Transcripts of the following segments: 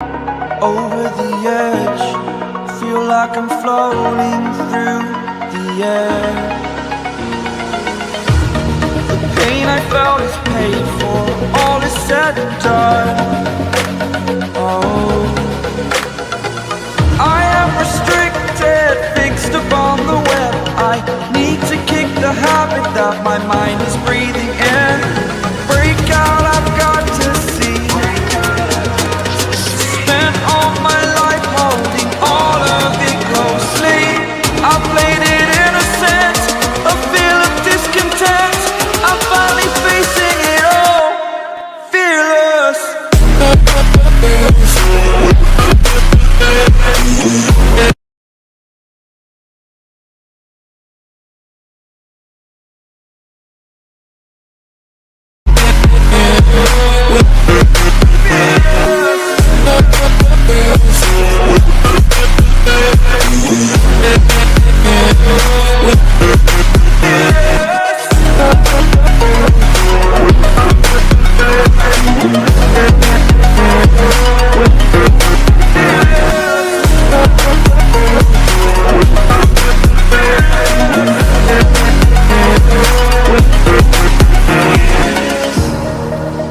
over the edge. Feel like I'm floating through the air. The pain I felt is paid for, all is said and done. Oh, I am restricted, fixed upon the web. I need to kick the habit that my mind is breathing in. Break out, I've got to see. Spent all my life holding all of it closely. I played it innocent, a feel of discontent. I'm finally facing it all, fearless.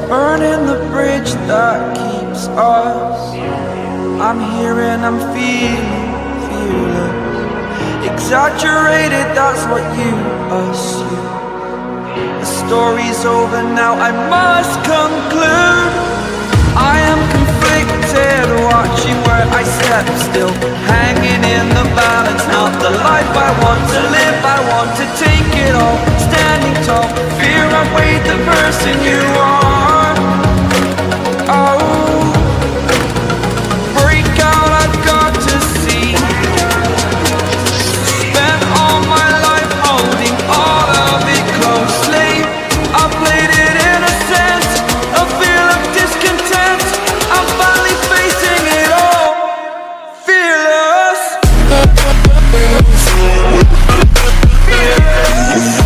Burning the bridge that keeps us. I'm here and I'm feeling fearless. Exaggerated, that's what you assume. The story's over now, I must conclude. I am conflicted, watching where I step still, hanging in the balance. Not the life I want to live, I want to take it all. Standing tall, fear I've weighed the person you are. Oh, break out, I've got to see. Spent all my life holding all of it closely. I played it innocent, a feel of discontent. I'm finally facing it all, fearless. Fearless.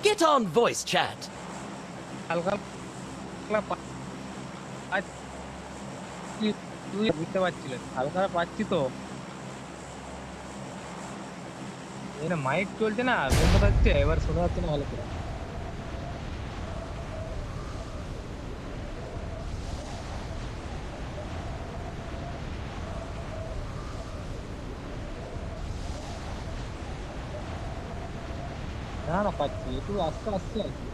Get on voice chat. হালকা তুই বুঝতে পারছিলেন হালকা পাচ্ছি তো এখানে mic চলছে না বন্ধ থাকছে এবার শোনা যাচ্ছে না ভালো করে না না পাচ্ছি একটু আস্তে আস্তে আছে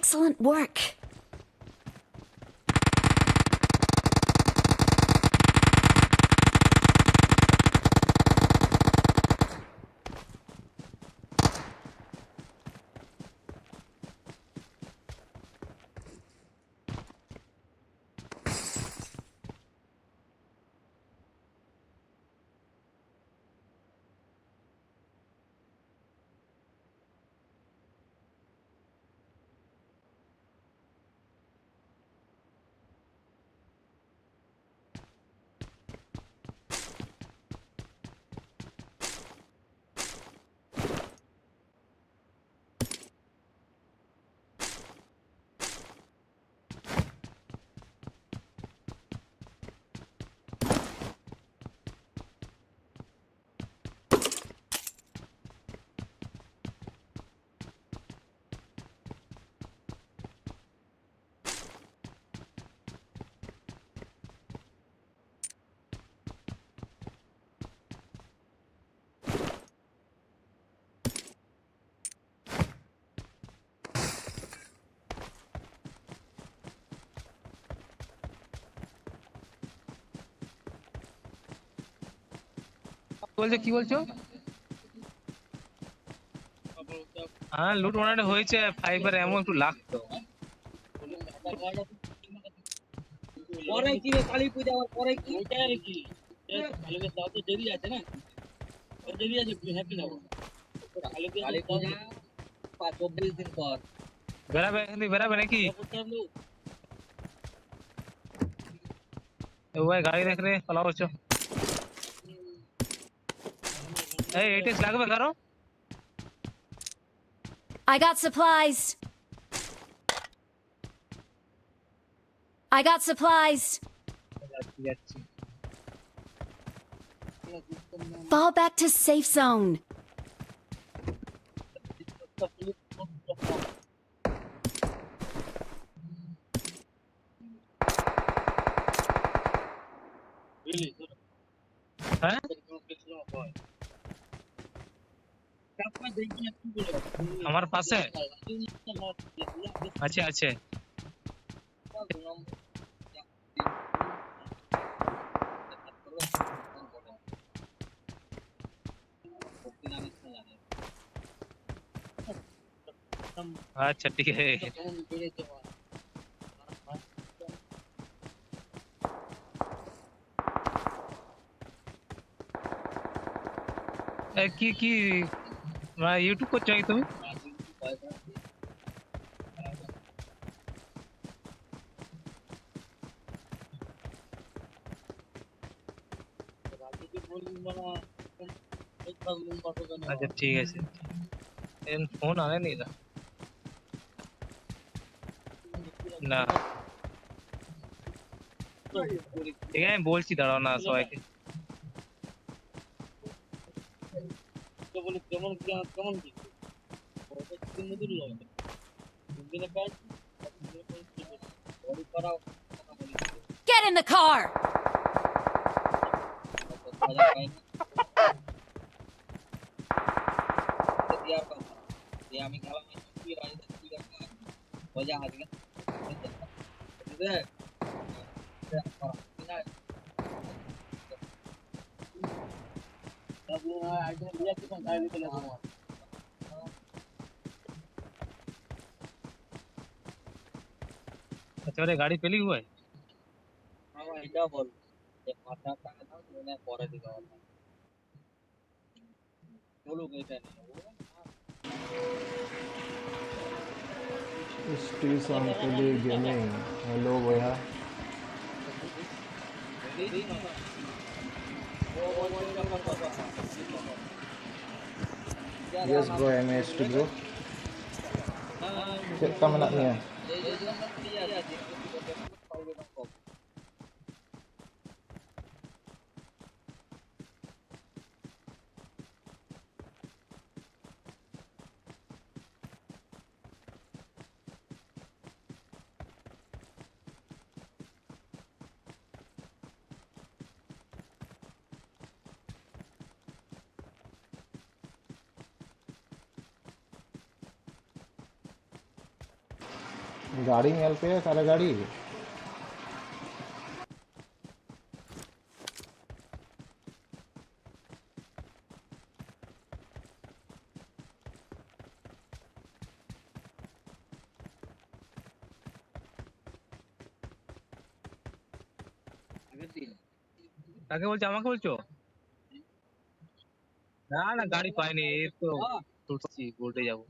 Excellent work. বলছো কি বলছো? হ্যাঁ লুট ওনারে হয়েছে, ফাইবার এমন একটু লাগতো। পরে কি রে, কালী পূজা হওয়ার পরে কি আর কি কালী পূজা তাও তো দেরি আছে না, দেরি আছে, হ্যাপি না কালী পূজা 24 দিন পর বেরাবে এখান থেকে, বেরাবে নাকি? ও ভাই গাড়ি দেখ রে, পালাও হচ্ছে। এই এটিএস লাগবে কারো? I got supplies. I got supplies. যাচ্ছি যাচ্ছি। Fall back to safe zone. হ্যাঁ আমার পাশে আছে আছে। আচ্ছা ঠিক আছে। কি কি ইউটিউব করছো নাকি তুমি? আচ্ছা ঠিক আছে। ফোন আনেনি না? না ঠিক আছে, আমি বলছি, দাঁড়াও না সবাইকে। কেমন কেমন কি Get in the car. আমি খেলা মজা আজকে अच्छा अरे गाड़ी पेली हुआ है। এটা বল যে 5,000 টাকা দাও তুমি পরে দিতে হবে বলুক এটা Steve Sampuli Gaming. Hello, boya. Yes, bro. MST, bro. Cek kamu naknya. गाड़ी में पे है सारा गाड़ी আগের দিন কাকে বলছো, আমাকে বলছো? না না, গাড়ি পাইনি, এই তো তুলছি, বোর্ডে যাবো।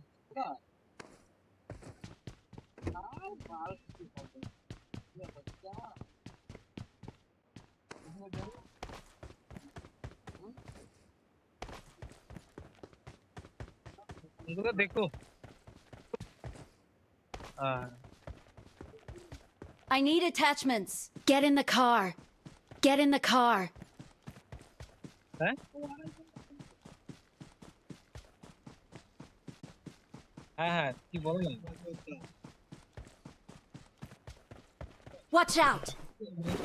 उनको तो देखो। हाँ। I need attachments. Get in the car. Get in the car. हैं? हाँ हाँ, কি বলো না? Watch out.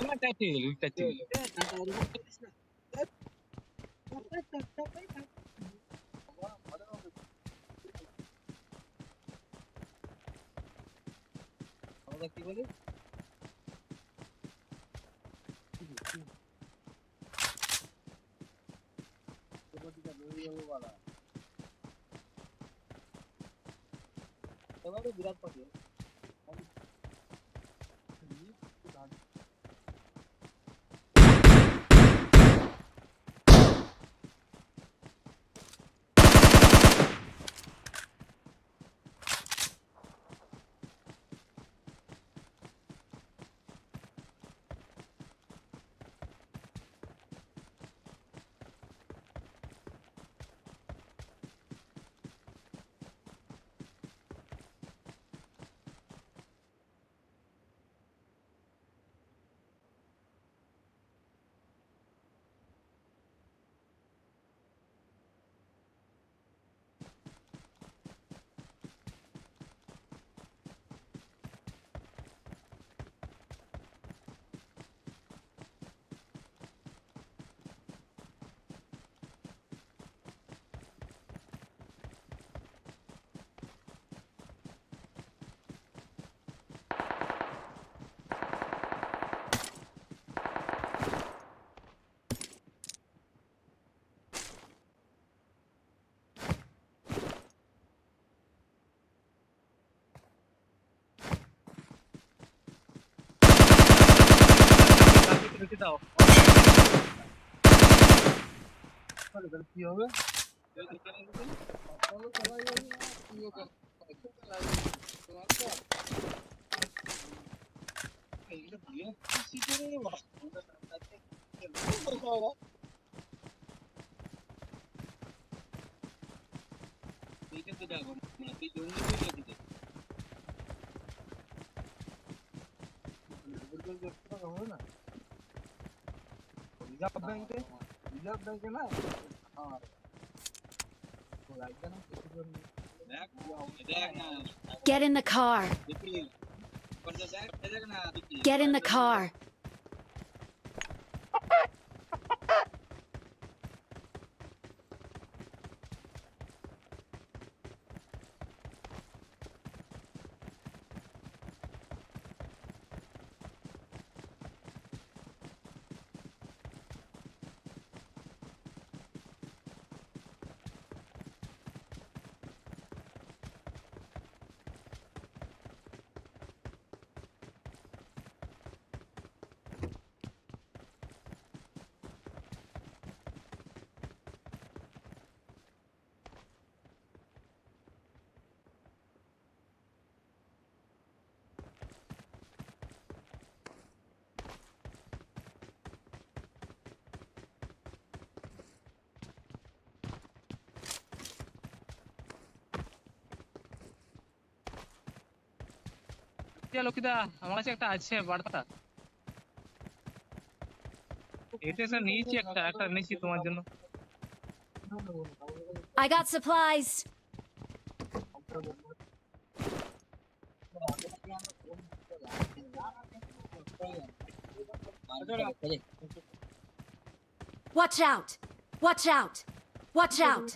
না টাইটেল, টাইটেল। কি বলে বিরাট পাখি রেখে দাও। কি হবে? রিজার্ভ ব্যাংকে না Get in the car. Get in the car. লোকিদা, আমার কাছে একটা আছে বার্তা। এটা স্যার নিয়েছি, একটা নিয়েছি তোমার জন্য। I got supplies. Watch out. Watch out. Watch out.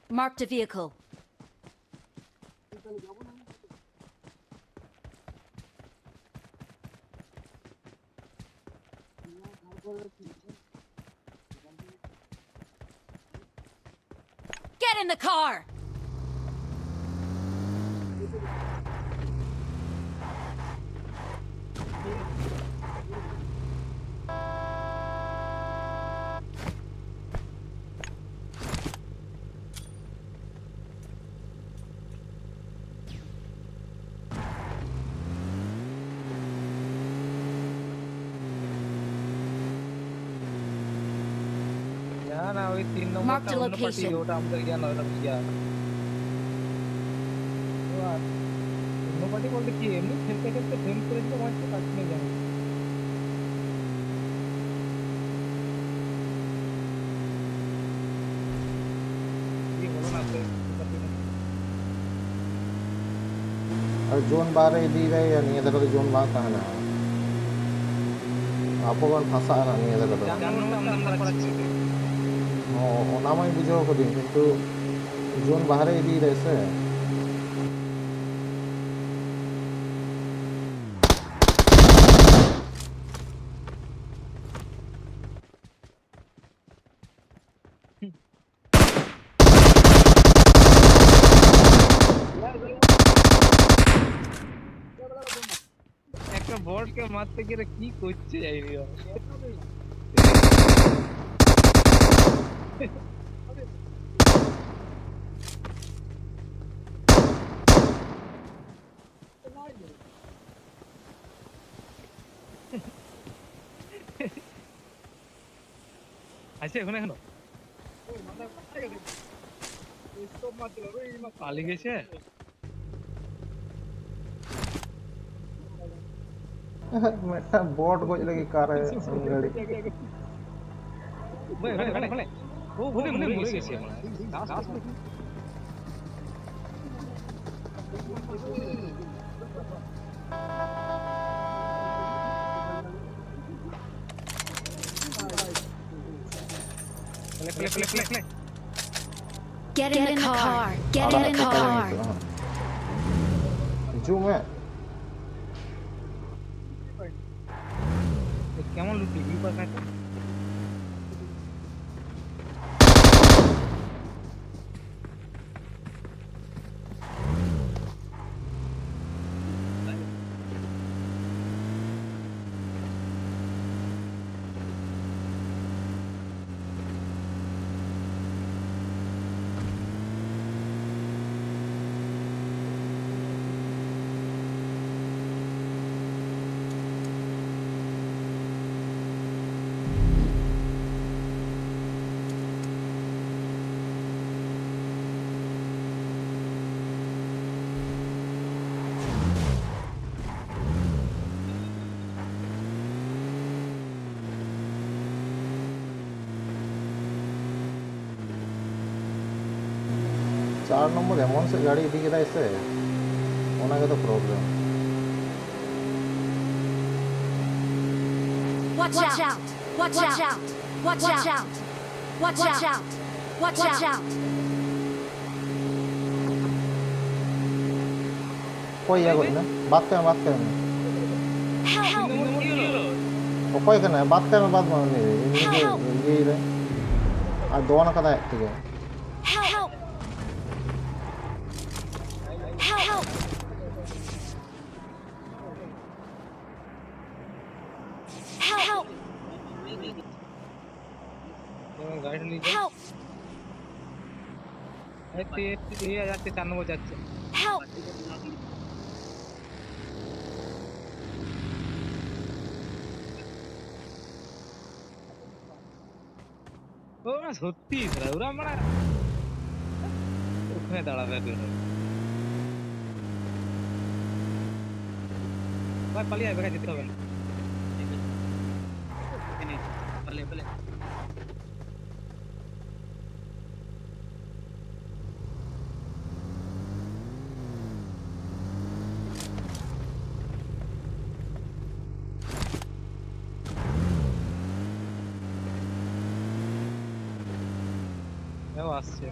Marked a vehicle. Get in the car! না ওই 3 Mark নম্বরটা the অন্য পার্টি, location. ওটা আমাদের ইয়া নয়, ওটা ইয়া ও আর অন্য পার্টি বলতে কি এমনি খেলতে খেলতে ফেল করে দিতে মারছে কাজ নিয়ে যাবে। কি হলো না তো और जोन 12 दी रहे या नहीं इधर तो जोन 12 कहाँ ना आपको कौन फंसा ना नहीं इधर तो জানো আমরা পাচ্ছি ओना मैं बुझो को दिन किंतु जोन 12 दी रहे से একটা বটকে মারতে গিয়ে কি করছে যাইনি আছে এখন এখনো পালিয়ে গেছে मैं बॉट को लगी कार है गाड़ी ভাই ভাই ভাই ভাই ও মরে মরে গেছে আমরা play. Get in the car. Get in the car. Zoom है কেমন লুটি কি পাস না चार नंबर एमन से गाड़ी दिखे था इससे होना का तो problem Watch out. Watch out. Watch out. Watch out. Watch out. कोई है कोई ना बात कर Help. वो कोई करना है बात कर बात मारनी है ये रहे आज दो ना कदा है ठीक है Help. Help. Help. গাড়ি নিয়ে যাও Help. এই যাচ্ছে 4 নম্বর যাচ্ছে Help. ও না সত্যি ওরা আমরা ওখানে দাঁড়াবে ভাই পালিয়ে আয় যেতে হবে না पले আসছে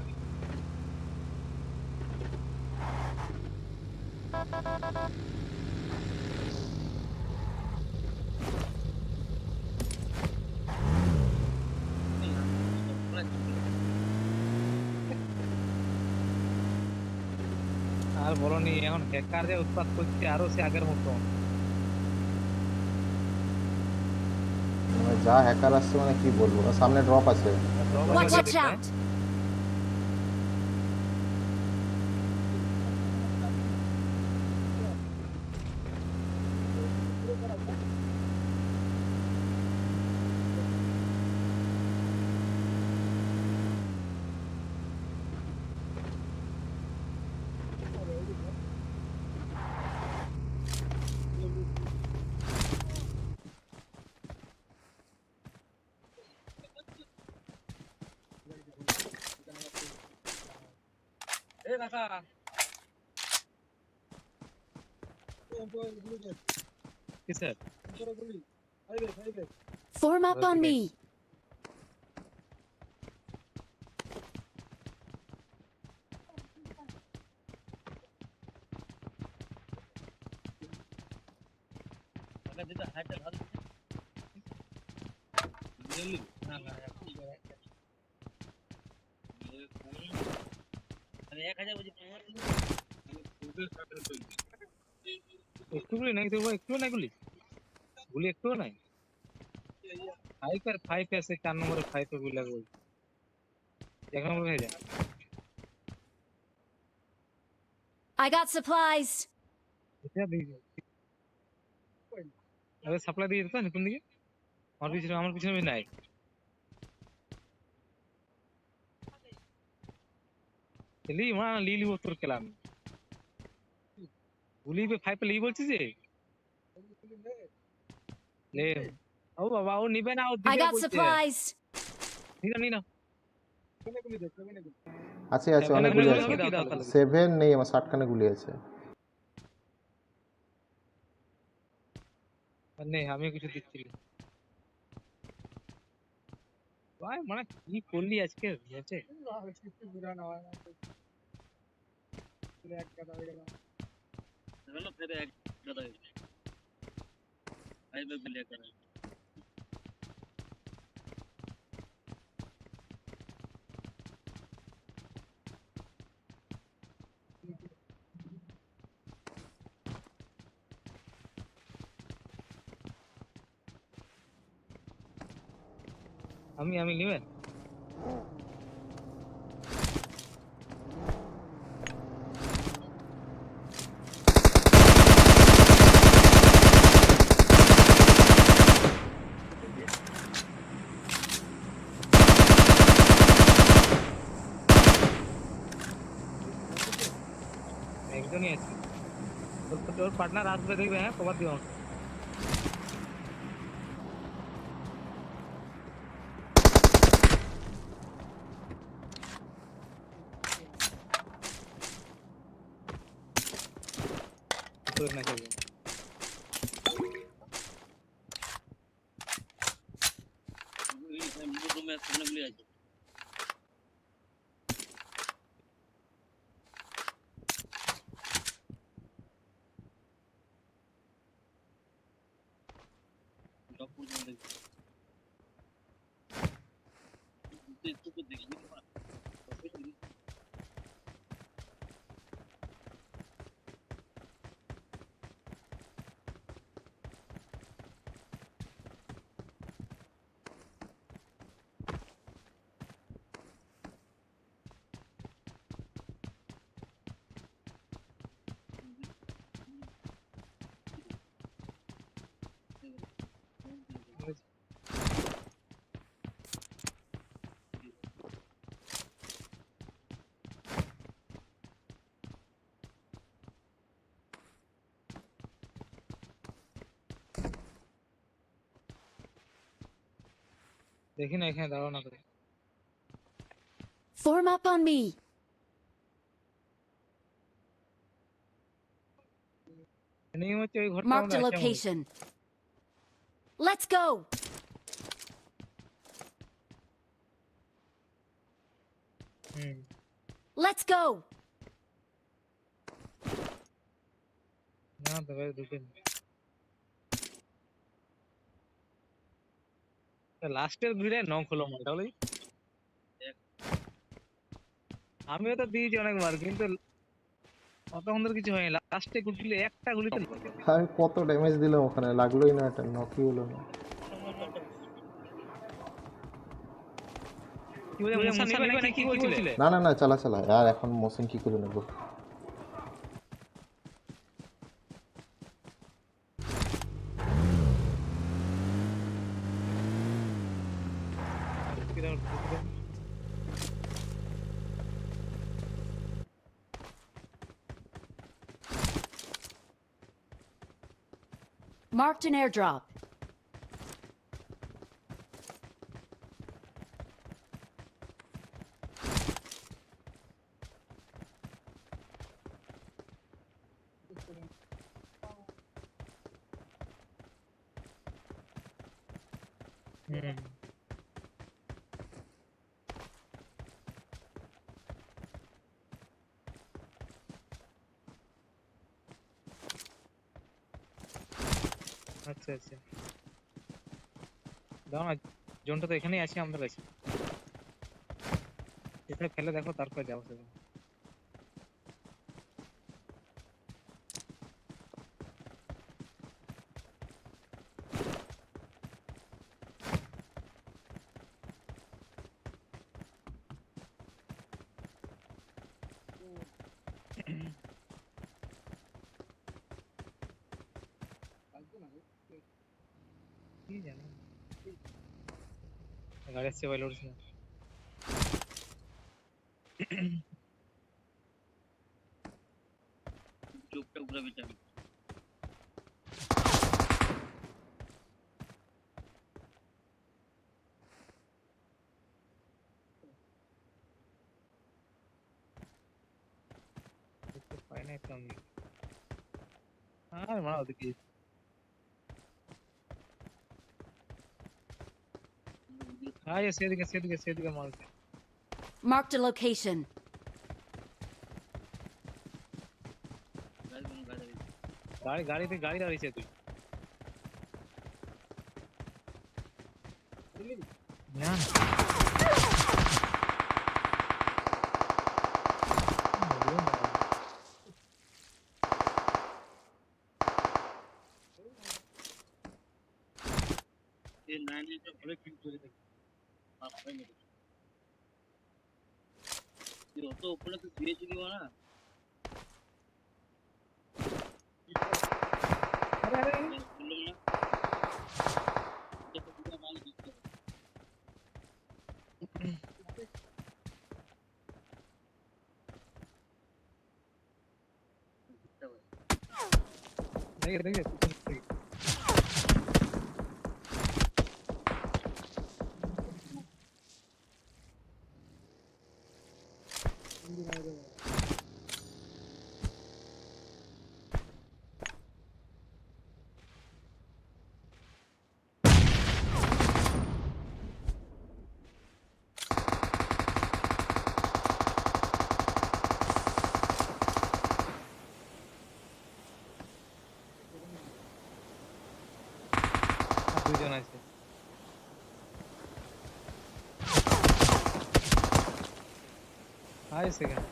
বলনি এখন হ্যাকার যে উৎপাত করছে আরো সে আগের মতো মানে যা হ্যাকার আসছে মানে কি বলবো, আর সামনে ড্রপ আছে। Watch out! এ কাকা কি sir Form up on me! কাকা যেটা হাইটটা ভালো বুঝলি না না আমি 1000 বুঝি আমার একটু গুলি নাই দেবো, একটু নাই গুলি গুলি একটু নাই ফাইভ আছে 4 নম্বরে 5 গুলি লাগবে 1 নম্বরে হয়ে যায় I got supplies! এটা দিয়ে আরে সাপ্লাই দিয়ে দিত না কোন দিকে আমার পিছনে নাই লি মা লিলি তোর খেলাম গুলি पे 5 पे লি বলছিস যে ले ও বাবা ও নিবে না ও I দিবে got বলছে supplies! নিনা আছে আছে, অনেক গুলি আছে। 7 নেই আমার, 60 খানে গুলি আছে। নেই আমিও কিছু দিচ্ছি ভাই মানে কি করলি আজকে ম্যাচে হলো ফেরে এক দাদা আইবে বলে করে আমি নিবেন একজনই আছে তোর পার্টনার আসবে দেখবে হ্যাঁ কভার দিও তোর না করবে এই মুটো ম্যাচ সামনে গুলি আছে ডক্টর বলে তুই তো দেখি দেখি না এখানে দাঁড়াও না করে Form up on me! নেই হচ্ছে ওই ঘরটা Marked a location. Let's go! Let's go! না তো ভাই দুটো লাস্টের ভিড়ে নক হলো মালটা বলি আমিও তো দিয়েছি অনেকবার কিন্তু অতক্ষণ ধরে কিছু হয়নি, লাস্টে গুলি একটা গুলিতে আমি কত ড্যামেজ দিলাম ওখানে, লাগলোই না, এটা নকই হলো না। কি বলে মুসা নিবে নাকি কি বলছিলে? না না না, চালা চালা আর এখন মোশন কি করে নেবো? Marked an airdrop. হুম আচ্ছা আচ্ছা, দাও না, জোনটা তো এখানেই আছে আমাদের কাছে, এটা ফেলে দেখো তারপর যাবো সেখানে। কি জানি গাড়ি আসছে বাইরে উঠছে। চোখটা ঘুরাবে যাবে। দেখতে পাই না তো আমি, আর মারা ওদিকে। হ্যাঁ সেদিকে সেদিকে সেদিকে মারছে। Marked a location. গাড়িতে গাড়ি দাঁড়িয়েছে তুই না এই নাইনটা ভালো ফিল করে দেখো। আপনি মেরে তুই অত উপরে তো দিয়েছিলি না। বললাম না দেখো পুরো মাল দিতে হবে। দেখে দেখে দুজন আছে। হাই সেকেন্ড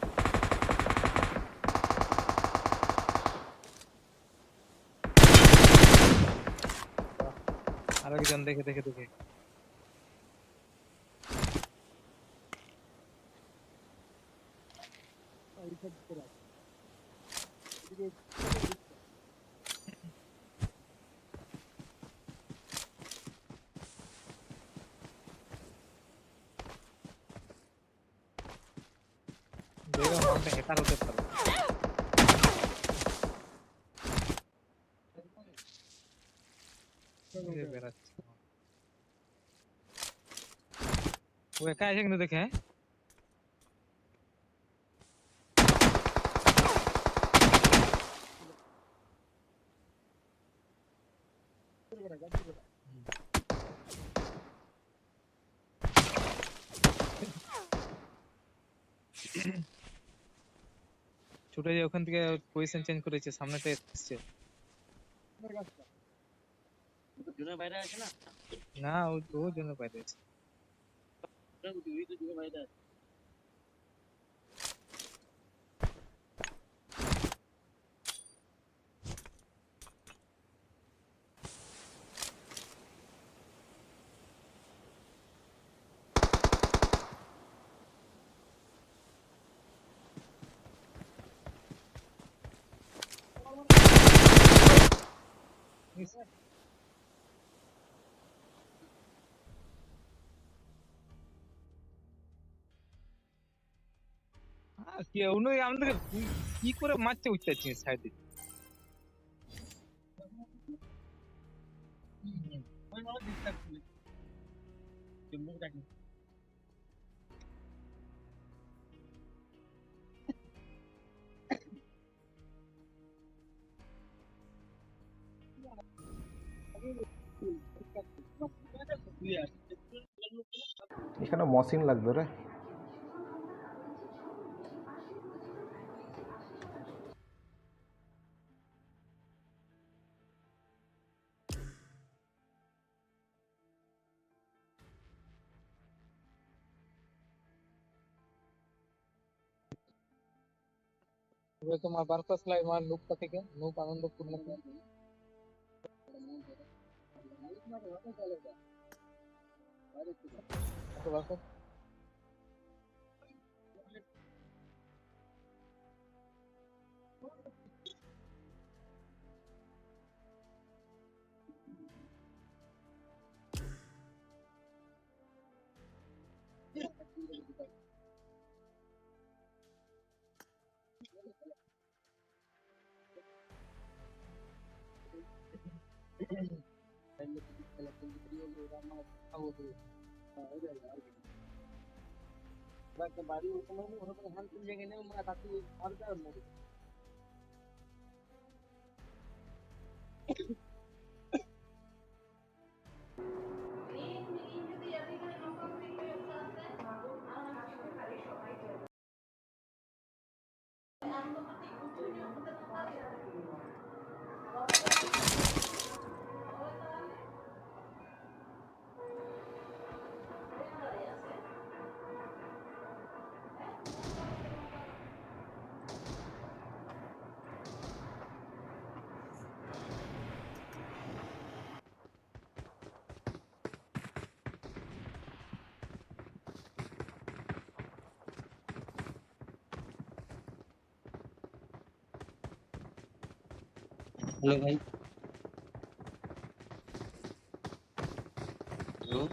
আরেকজন দেখে দেখে দেখে দেখো মালটা হেটার হতে পারে। বেড়াচ্ছে ও একা আছে কিন্তু দেখে, হ্যাঁ ছুটে যে ওখান থেকে পজিশন চেঞ্জ করেছে, সামনেটা এসছে। জুনের বাইরে আছে না? না ও জন্য বাইরে আছে। ওই তো জুনের বাইরে আছে। কেউ নয় আমাদের কি করে মারতে উঠতে চাচ্ছিস সাইডে? ওই মারা ডিস্টার্ব করলে মুখ ডাকি এখানে মসিন লাগবে রে। তোমার বার্তা স্লাই আমার লুকটা থেকে লুক আনন্দপূর্ণ বাড়ি ওরকম হ্যান্ড জায়গায় নেই আমরা তাকে আর যাওয়ার না हेलो भाई हेलो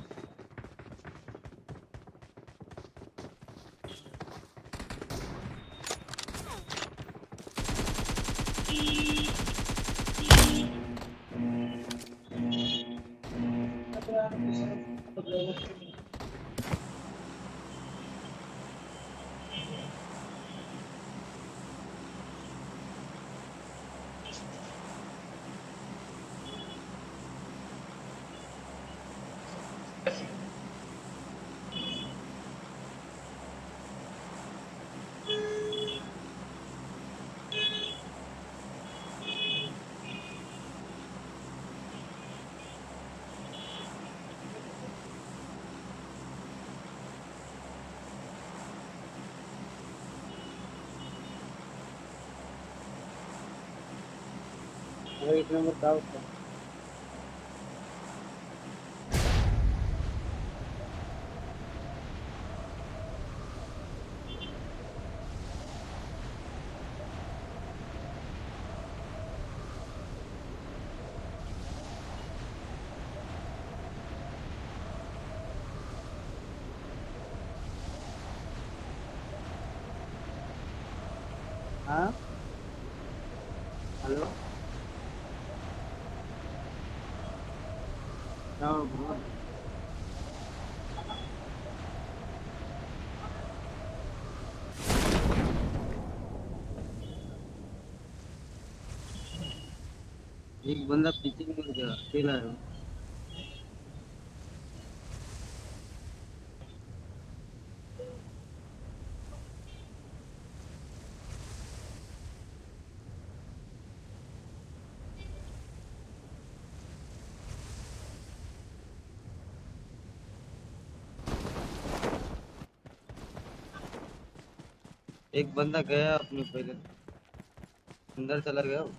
एक नंबर का हाँ हेलो एक बंदा पीछे मुड़ गया अकेला है एक बंदा गया अपने पहले अंदर चला गया वो।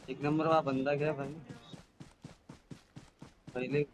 एक नंबर वहाँ बंदा गया भाई पहले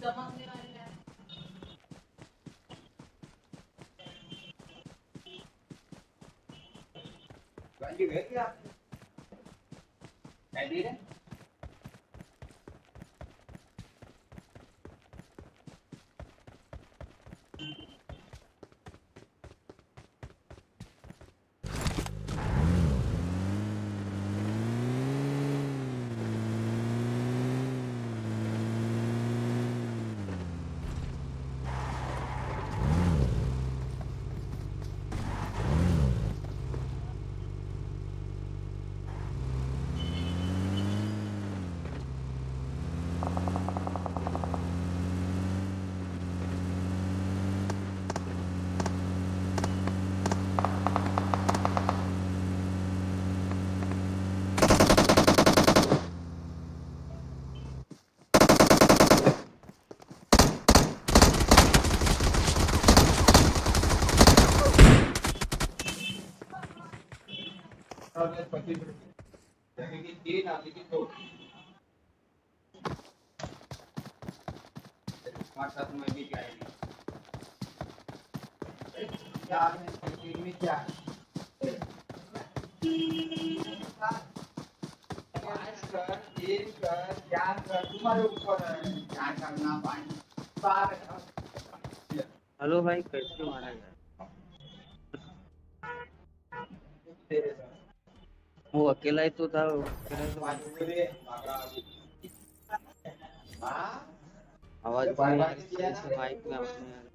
हेलो भाई, कैसे मारा जाए? वो अकेला ही तो था, अकेला ही तो आवाज नहीं आ रही है, जैसे माइक में आवाज नहीं आ रही।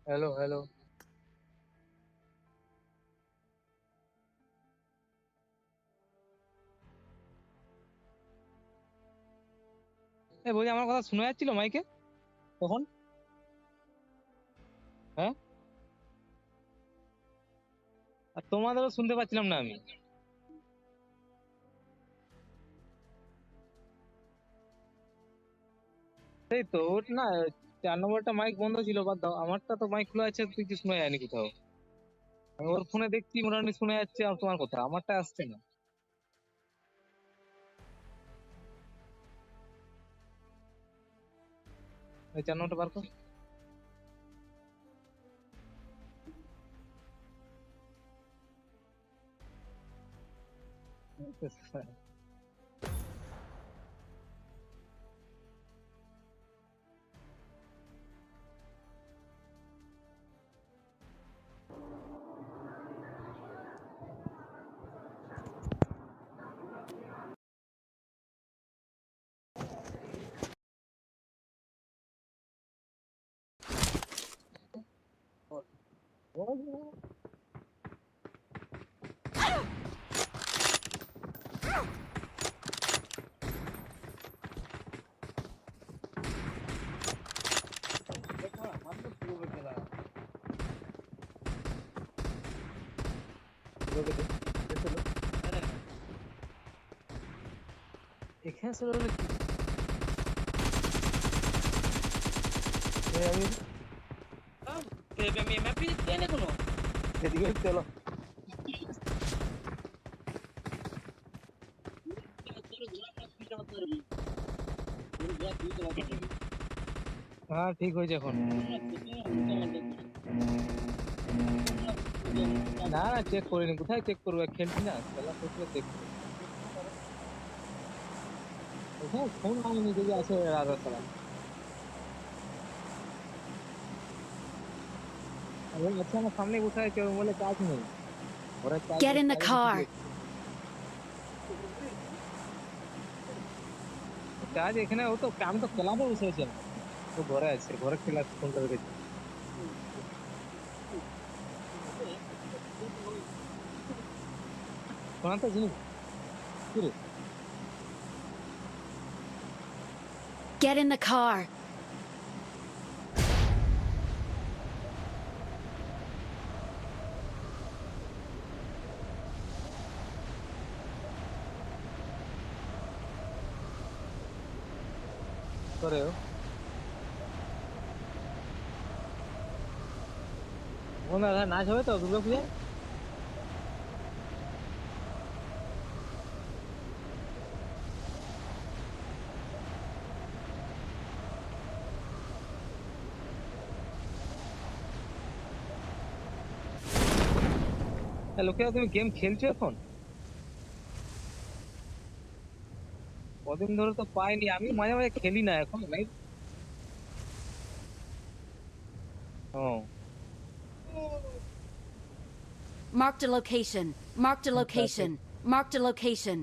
Hello hello. বলছি আমার কথা শোনা যাচ্ছিল মাইকে তখন? হ্যাঁ, আর তোমাদেরও শুনতে পাচ্ছিলাম না আমি। সেই তো ওটা না, 4 নম্বরটা মাইক বন্ধ ছিল, বাদ দাও, আমারটা তো মাইক খোলা আছে, তুই কি শোনা যায়নি কোথাও? আমি ওর ফোনে দেখছি মোটামুটি শোনা যাচ্ছে, আর তোমার কথা আমারটা আসছে না। এই 4 নম্বরটা বার কর। এখানে চলে গেলে কি? আমি এদিকে চলো। হ্যাঁ ঠিক হয়েছে এখন। না না, চেক করিনি, কোথায় চেক করবে, খেলছি না, খেলা করলে চেক করবো। ওখানে ফোন হয়নি, যদি আছে রাজা সালা। আচ্ছা, আমার সামনে বসে আছে, ওর বলে কাজ নেই, ওরা charge Get in the car. Charge এখানে, ও তো আমি তো ক্লাবে বসে আছি, তো ঘরে আছে, ঘরে খেলা ফোনটা রেখেছি। শোনা তো জিনিস কি রে? Get in the car. করেও ওনারা নাচ হবে তো দুর্গাপূজায়? লোকেরা তুমি গেম খেলছো এখন? কদিন ধরে তো পাইনি, আমি মাঝে মাঝে খেলি না এখন লাইভ। ও Marked a location. Marked a location. Marked a location.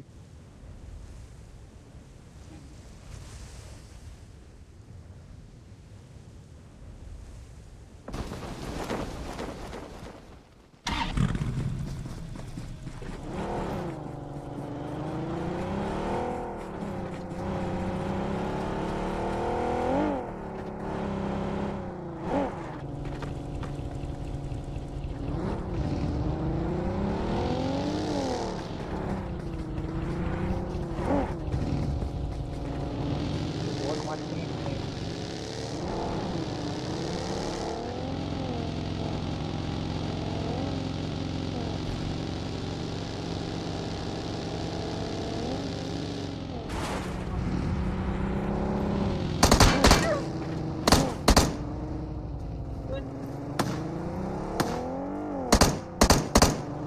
বল মারছি।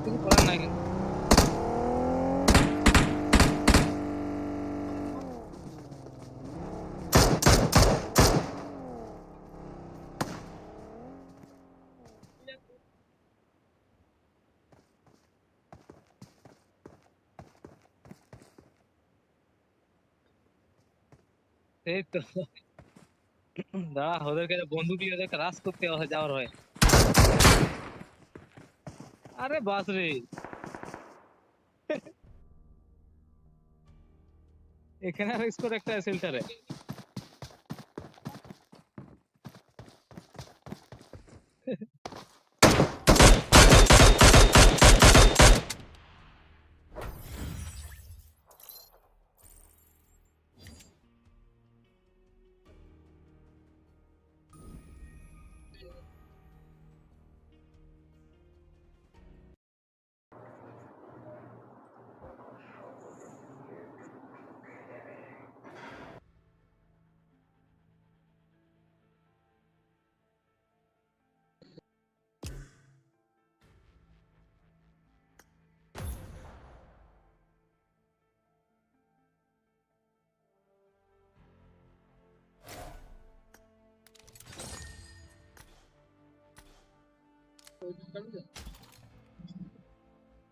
কিছু করার নাই কিন্তু। এই তো দাঁড়া, ওদেরকে বন্দুক দিয়ে ওদেরকে রাস করতে যাওয়ার হয়। আরে বাস রে, এখানে আর স্কোর একটা শেল্টারে।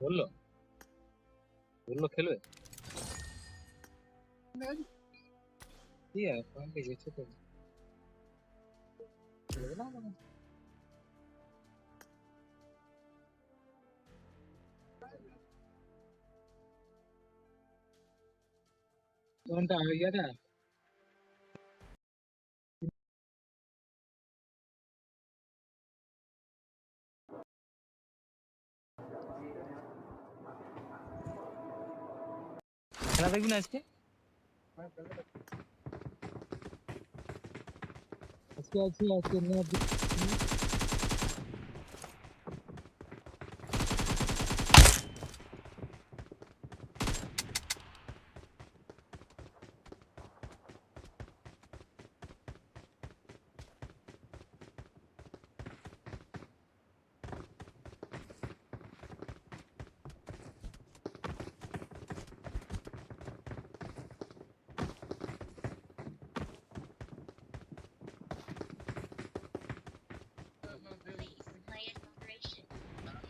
বললো বললো খেলবে কি আর পয়েন্টে গেছে তো খেলবে না মানে। কোনটা ইয়েটা খেলা দেখবি না আজকে? আজকে আজকে আজকে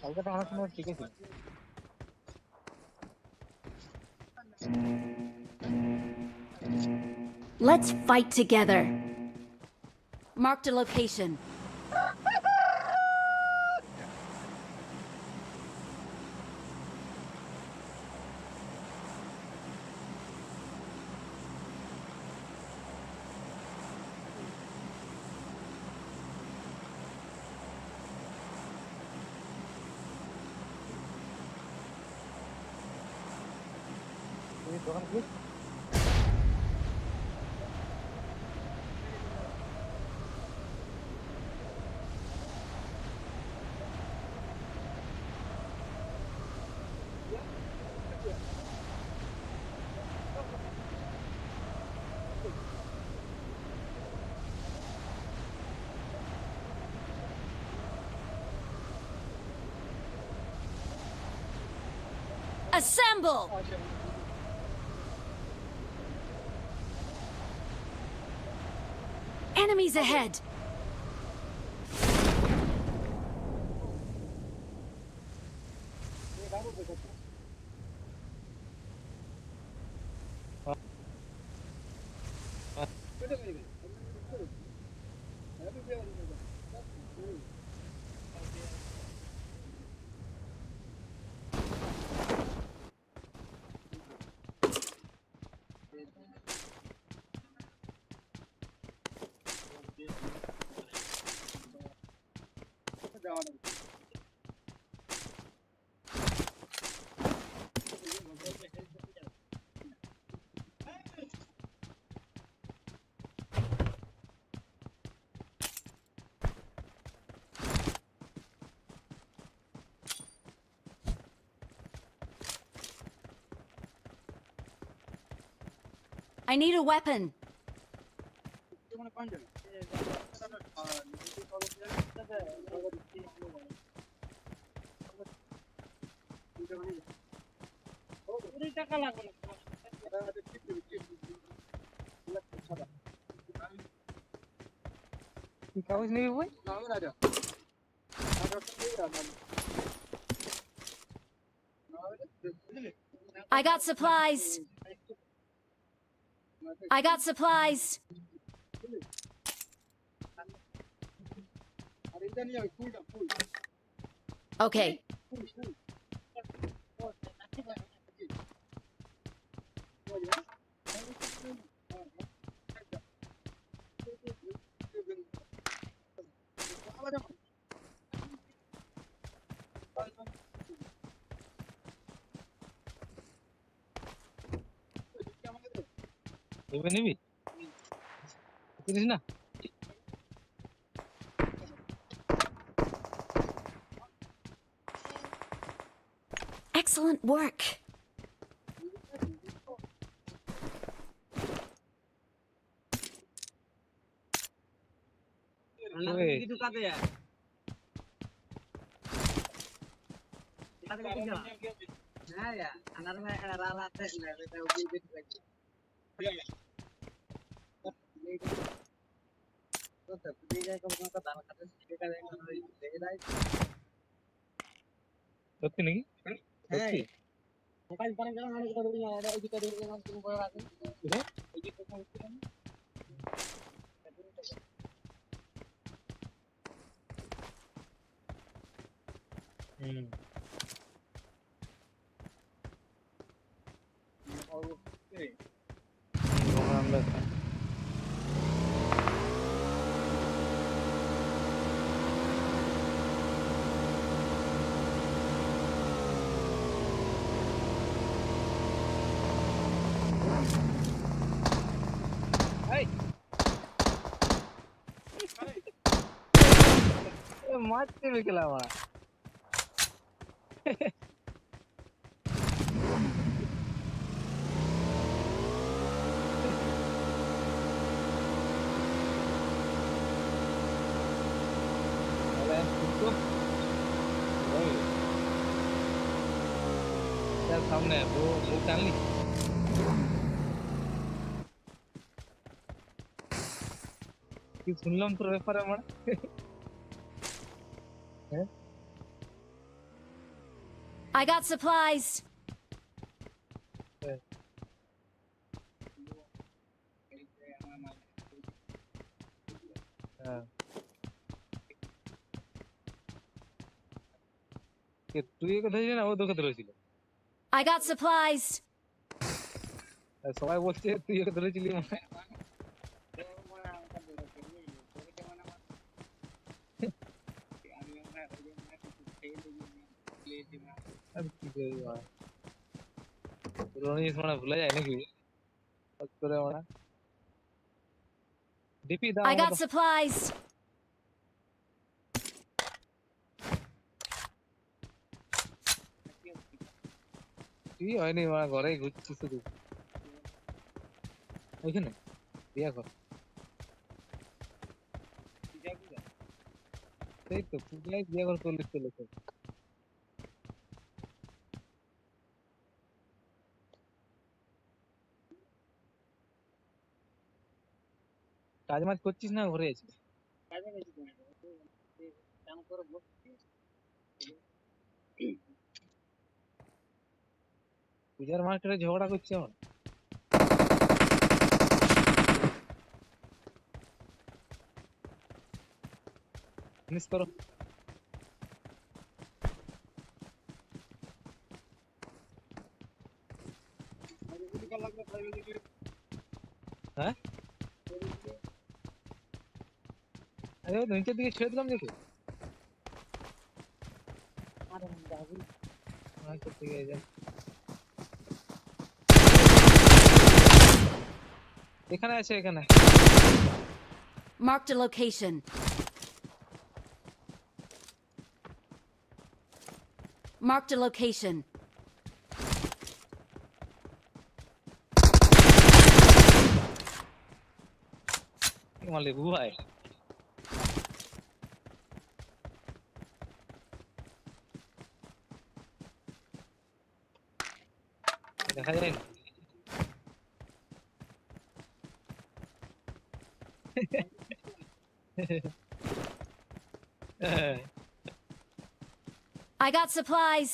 কালকে তো অনেক সময় ঠিক আছে। Let's fight together. Marked a location. দোকান খুলে Assemble! Enemies ahead! I need a weapon. টাকা লাগবে না কি কাগজ নিবি ভাই? I got supplies. I got supplies. Okay. এবার নিবি? চিনিস না? Excellent work. কিছু কাজে সত্যি নাকি? সত্যি? মোবাইল পানি গেলাম অনেক কথা বলি না এটা এদিকে এদিকে গেলাম তুমি বড় রাখেন এদিকে কোন ছিলেন হুম। আমরা মারতে গেলাম আমার সামনে বউ টানলি কি শুনলাম তোর ব্যাপারে আমার I got supplies. তুই কোথায় ছিলি না ও তোর কোথায় রয়েছিল I got supplies. সবাই বলছে তুই ওকে ধরেছিলি মনে হয়। আর কি করবি বাবা? পুরোনো জিনিস মানে ভুলে যায় নাকি হট করে ওরা ডিপি দাও I got supplies. কি হয়নি মানে ঘরে ঘুরছি শুধু ওইখানে বিয়া কর সেই তো পূজায় বিয়া কর চল্লিশ চল্লিশ কাজ মাজ করছিস না ঘরে আছিস? কাজে গেছি তো। কাম করে বসছি। পূজার মার্কেটে ঝগড়া করছে আমার। ফিনিশ করো। হ্যাঁ আরে ওই নিচের দিকে ছেড়ে দিলাম দেখো। আচ্ছা ঠিক আছে। এখানে আছে এখানে। Marked a location. Marked a location. মারলে বুয়াই। দেখা যায় না। I got supplies.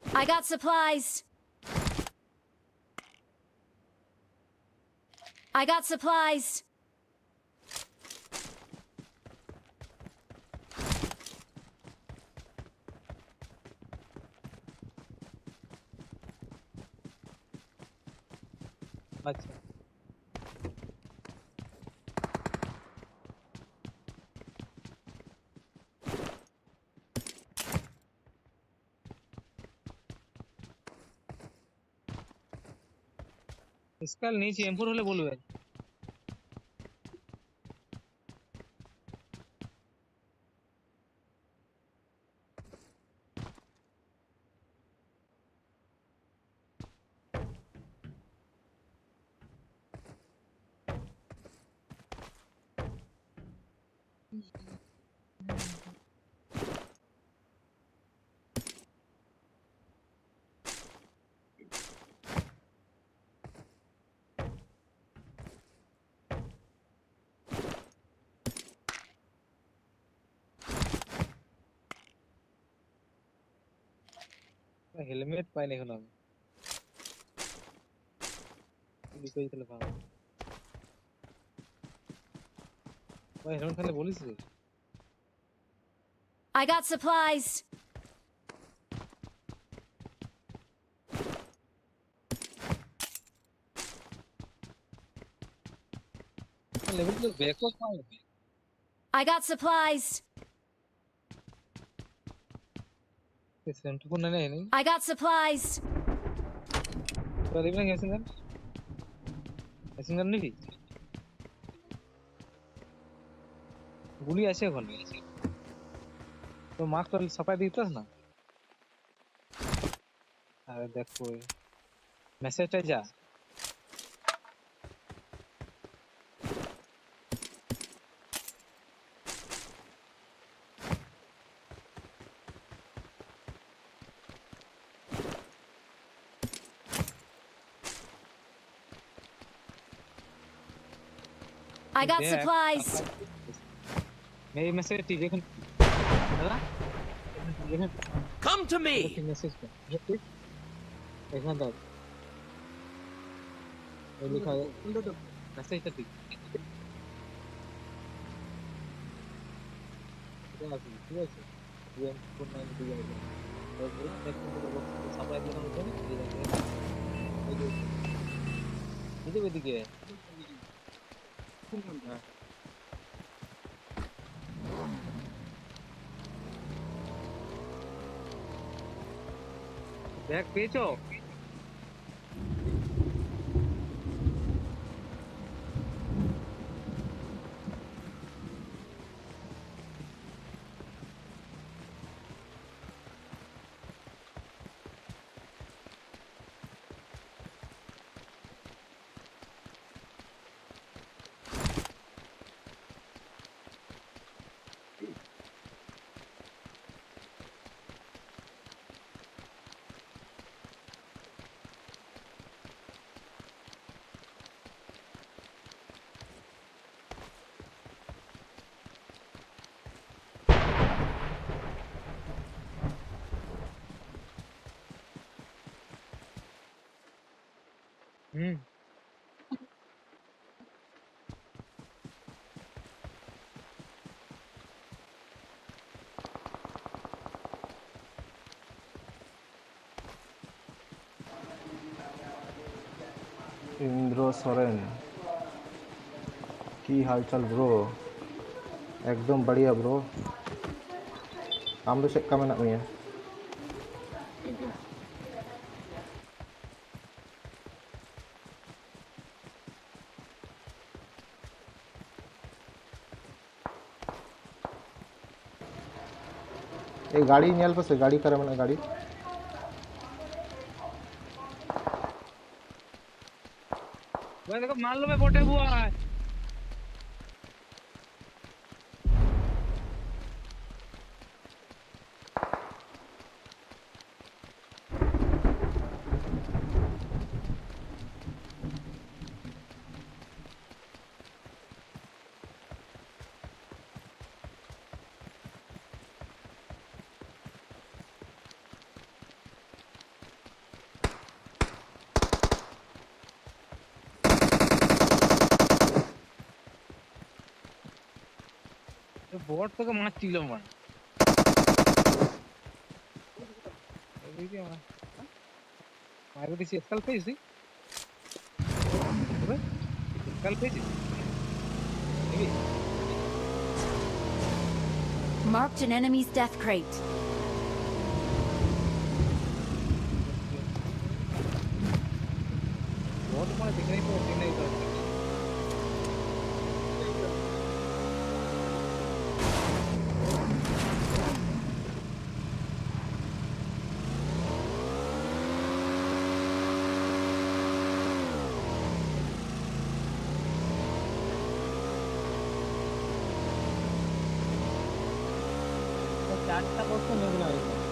I got supplies. I got supplies. আচ্ছা স্কাল নিয়েছি, M4 হলে বলবে। হেলমেট পাইনি এখন আমি। বিষয় তাহলে ভালো ভাই, হেলমেট তাহলে বলিস রে। I got supplies. লেভেল তো ব্যাকও পাই। I got supplies. সেন্টু কোন নেই নেই। I got supplies. তো দেখবেন গেছেন গান গেছেন গান নাকি গুলি আছে ওখানে। তো মার্ক করে ছাপাই দিতেস না। আরে দেখো মেসেজটা যা। I got দেখ, supplies. এই মেসেজটি দেখুন দাদা Come to me! মেসেজটা এখানে দাও এই লেখা মেসেজটা ঠিক ঠিক আছে ঠিক আছে ইভেন্ট কোন নাম দিয়ে যাবে তারপরে দেখুন তো সাপ্লাই দিলাম ওখানে এই দেখেন এই যে এদিকে হ্যাঁ ব্যাগ পেয়েছো हम्म। इंद्र सोरेन की हालचाल ब्रो एकदम बढ़िया ब्रो आम दो चेक का मेना मिया ए गाड़ी नेल पसे गाड़ी करे मेना गाड़ी भाई देखो मान लो मैं बोटे हुआ है। तो बोट तो मार चिलो मान मारो this school face the school face Marked an enemy's death crate. Boat मार दिख नहीं तो चार्ट का बोट तो नहीं बना रही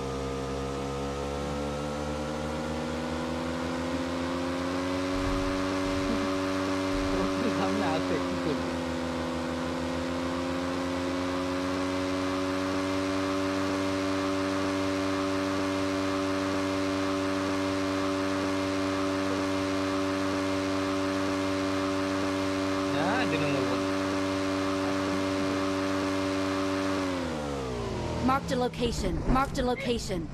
सामने आते Marked a location. Marked a location.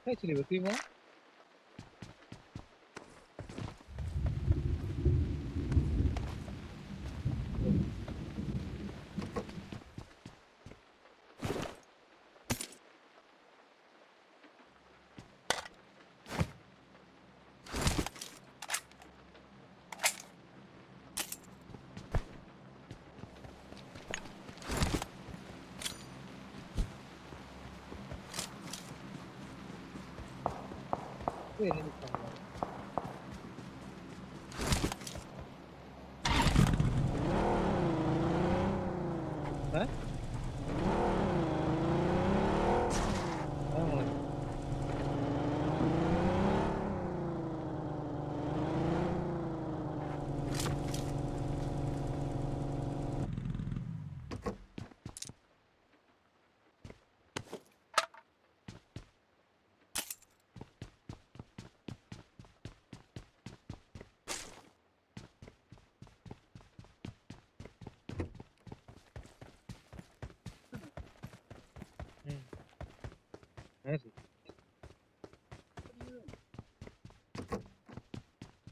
Actually, but you Huh?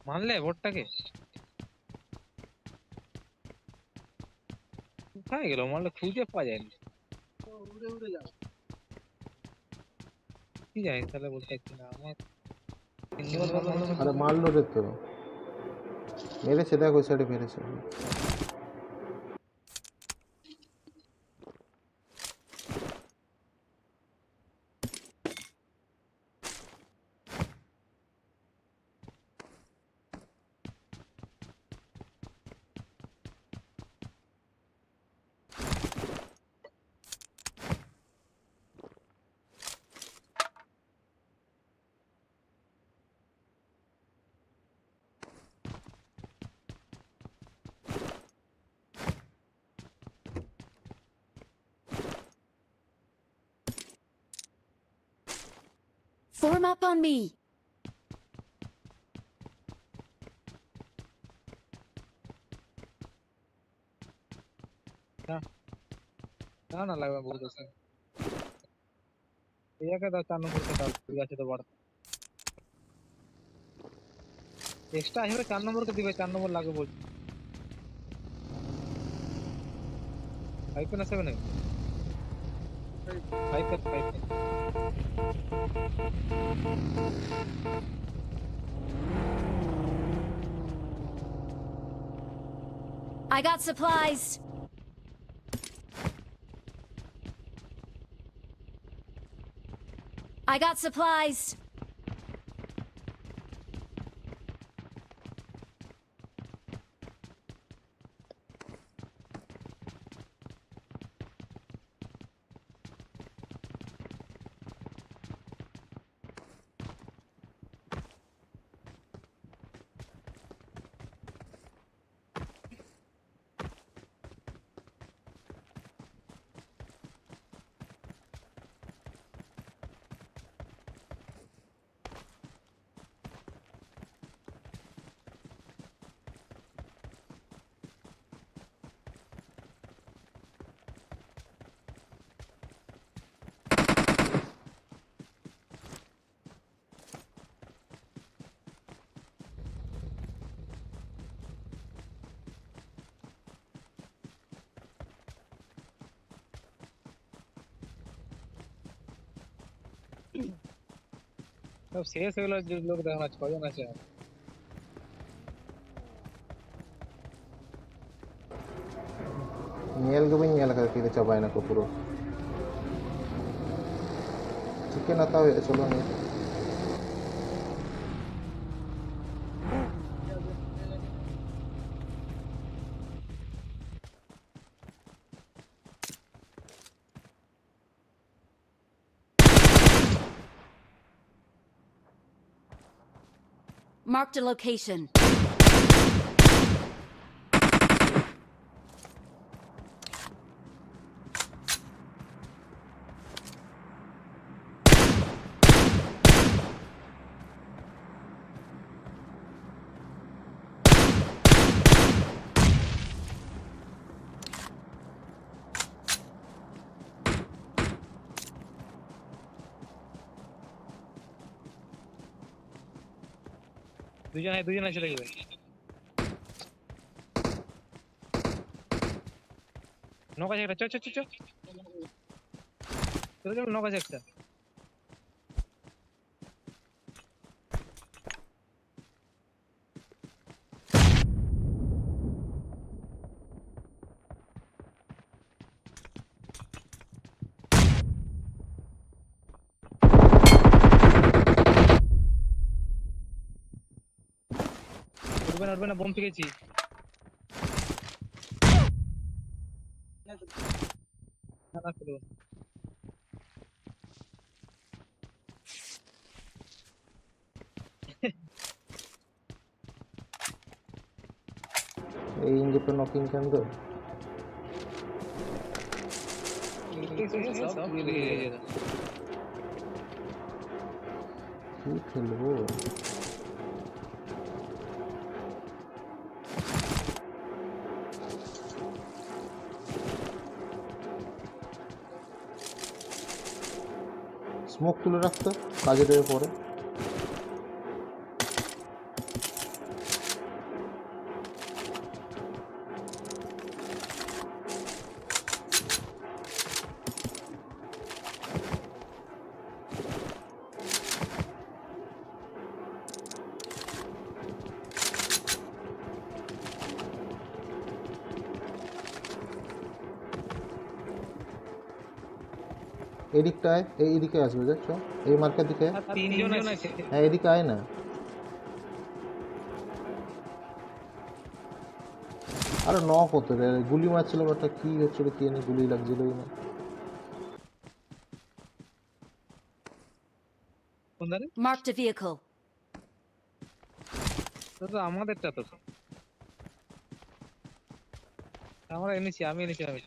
মানলে ভোটটাকে কোথায় গেল মানলে খুঁজে পাওয়া যায়নি কি জানি তাহলে বলতে পারছি না আমার আরে মারলো রে তো, মেরেছে দেখ ওই সাইডে মেরেছে। Form up on me. না না লাগবে বলতেছে একে দাও 4 নম্বর কে দাও ঠিক আছে তো বড় এক্সট্রা আসবে 4 নম্বর কে দিবে 4 নম্বর লাগবে বল 5 না 7 5 I got supplies. I got supplies. সব শেষ হয়ে গেল যে লোক দেখো না 6 জন আছে Nyel ke pun nyel kali kita cobain aku puro. Chicken atau ya coba nih. Marked a location. দুজন আছে দেখবে নক আছে একটা চ চল নক আছে একটা উঠবে না বোম ফেকেছি না চলো এই ইঞ্জিনটা নকিং কেন তো? সব লেগে যাবে কি খেলবো? স্মোক তুলে রাখতো কাজে দেবে পরে। এদিকটায় এইদিকে আসবে দেখছো, এই মার্কের দিকে। আর তিনজন আছে। হ্যাঁ এদিকে আয় না। আরে নক হতো রে, গুলি মারছিল একটা কি হচ্ছিল কি জানি, গুলি লাগছিলই না। কোন ধারে? Marked a vehicle. তো তো আমাদেরটা তো। আমরা এনেছি, আমি এনেছি আমি।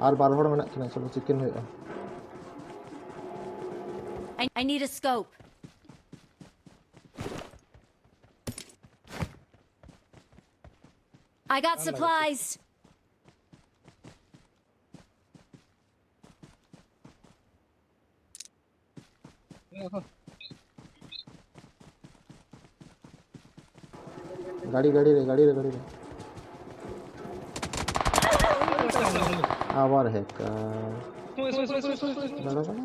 আর 12 মিনিট কিনা, চলো চিকেন হয়ে যাও। I need a scope. I got supplies. গাড়ি গাড়ি রে, গাড়ি রে, গাড়ি রে। আবার হ্যাকার। দাঁড়া দাঁড়া।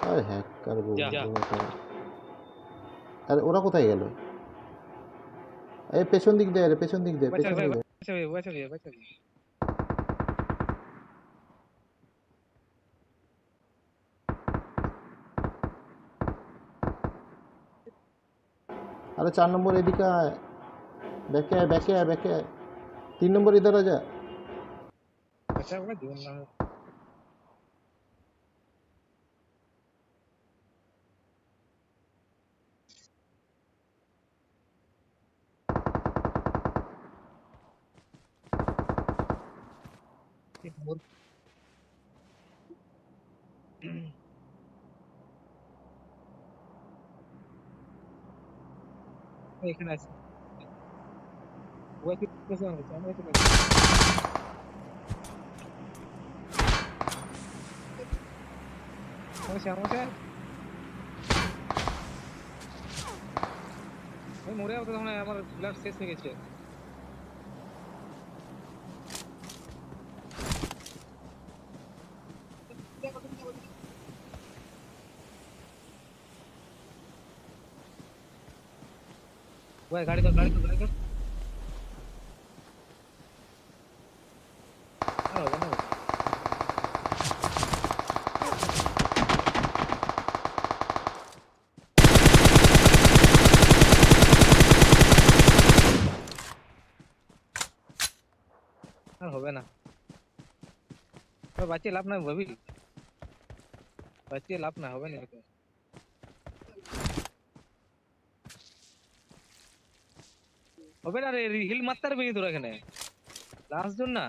আরে হ্যাকার গো। আরে ওরা কোথায় গেল? এই পেছন দিক দিয়ে রে, পেছন দিক দিয়ে, পেছন দিক দিয়ে। বাঁচা। अरे 4 नंबर एदिके आए, बैके आए, बैके आए, बैके आए। 3 नंबर इधर आ जा। বাঁচা ওকে জীবন না। এখানে আছে। ওকে কিছু না, আমরা তো সমস্যা। ওই মরে যাবো তো, তখন আমার ব্লাড শেষ হয়ে গেছে। ওই গাড়ি তো। আর হবে না। আর হবে না। বাঁচিয়ে লাভ না ভাবি, বাঁচিয়ে লাভ না, হবে না। হবে না রে, হিল মারতে পারবি তোরা এখানে লাস্ট জন না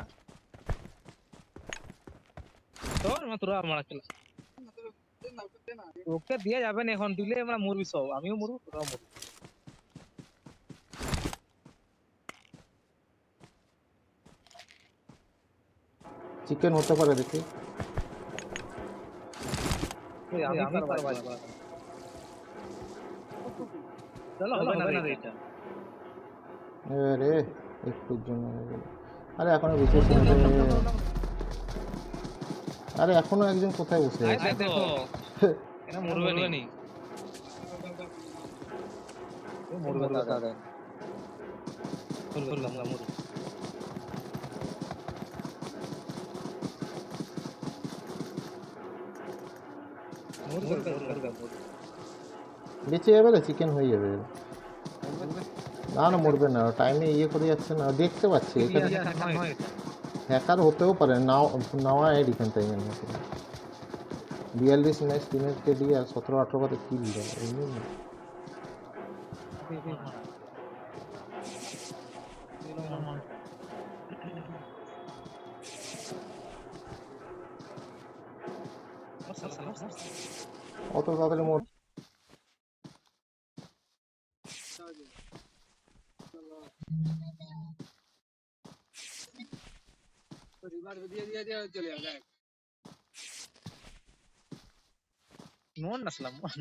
তোর মা, তোরা মারা খেলা ওকে দিয়ে যাবে না এখন, দিলে আমরা মরবি সব, আমিও মরবো তোরাও মরবি। চিকেন হতে পারে দেখি। আমি পারবো। চলো হবে না রে এটা। আরে একটুর জন্য হয়ে গেল। আরে এখনো বেঁচে ছিল রে। আরে এখনো একজন কোথায় বসে আছে? দেখো এরা মরবে নি, মরবে দাদা। বললাম না মরবে। বেঁচে যাবে রে, চিকেন হয়ে যাবে। না না মরবে না, টাইমে ইয়ে করে যাচ্ছে না, দেখতে পাচ্ছি এখানে হ্যাকার হতেও পারে। নাওয়া ডিফেন্স টাইমের মতো 42 ম্যাচ 3 কেডি আর 17-18 পাতে কিল দেয় এমনি না। অত তাড়াতাড়ি মোট মন আসলাম মন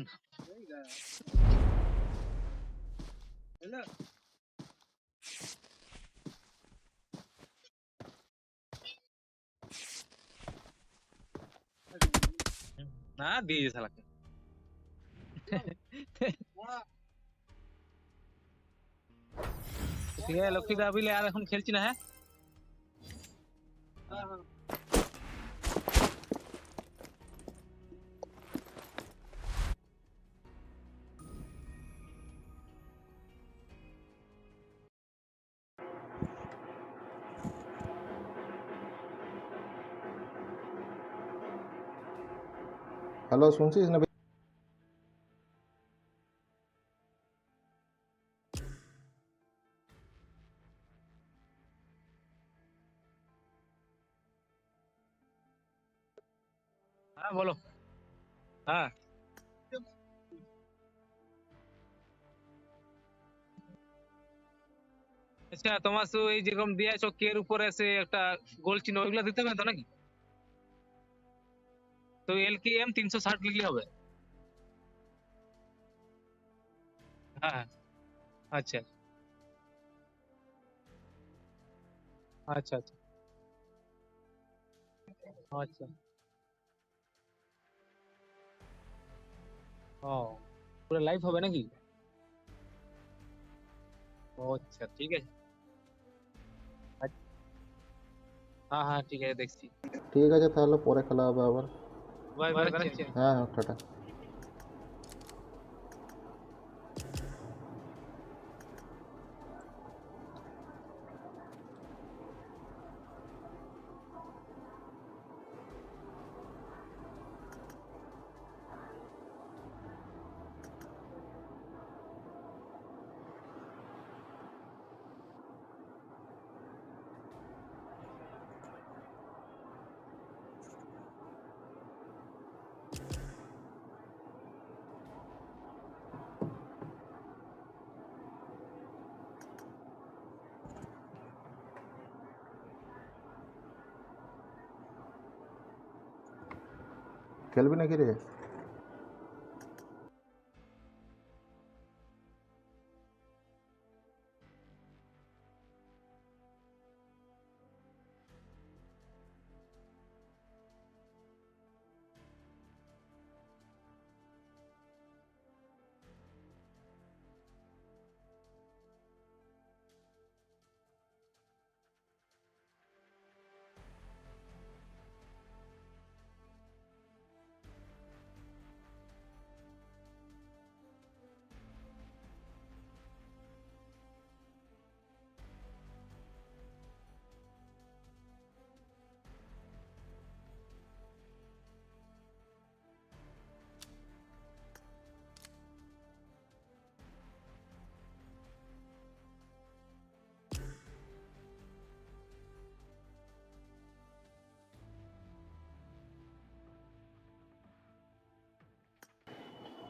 না দিয়ে শালাকে ঠিক আছে লক্ষ্মীদা বিলে আর এখন খেলছি না হ্যাঁ হ্যালো শুনছিস না? হ্যাঁ বলো হ্যাঁ আচ্ছা তোমার তো এই যেরকম দিয়েছো কের উপরে সে একটা গোল চিহ্ন ওইগুলো দিতে হবে তো নাকি তো LKM 360 লিখলে হবে হ্যাঁ হ্যাঁ আচ্ছা আচ্ছা আচ্ছা আচ্ছা ও পুরো লাইভ হবে নাকি ও আচ্ছা ঠিক আছে হ্যাঁ হ্যাঁ ঠিক আছে দেখছি ঠিক আছে তাহলে পরে খেলা হবে আবার। বাই বাই রাখছি হ্যাঁ হ্যাঁ টাটা। খেলবি নাকি রে?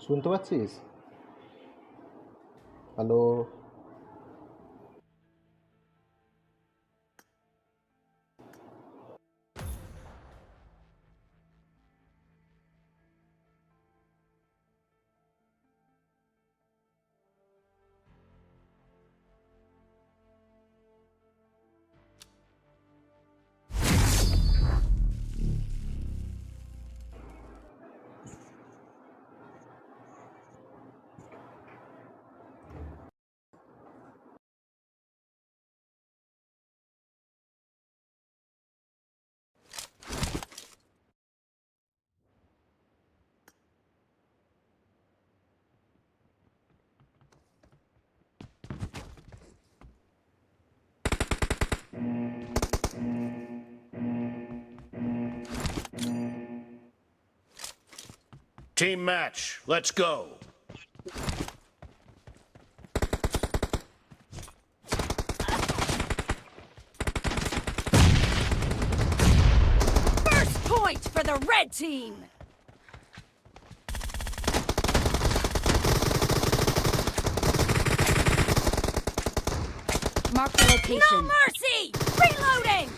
শুনতে পাচ্ছিস? Hello? Team match, let's go. First point for the red team. Mark the location. No mercy! Reloading!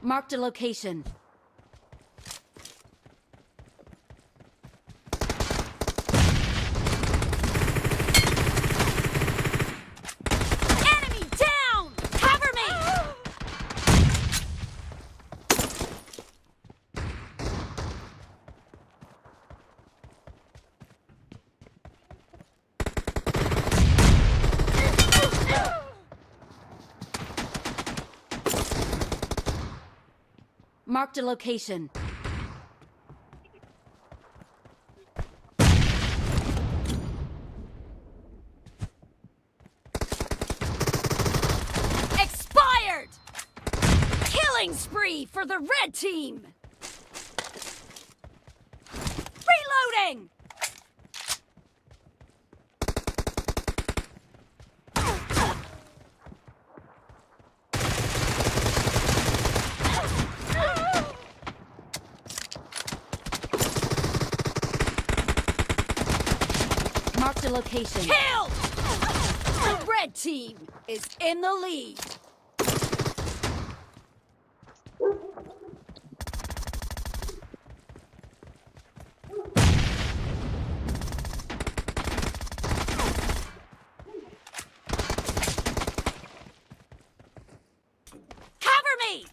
Marked a location. Enemy down! Cover Marked a location. Expired! Killing spree for the red team! Reloading! Marked a location. Killed! The red team is in the lead. Cover me!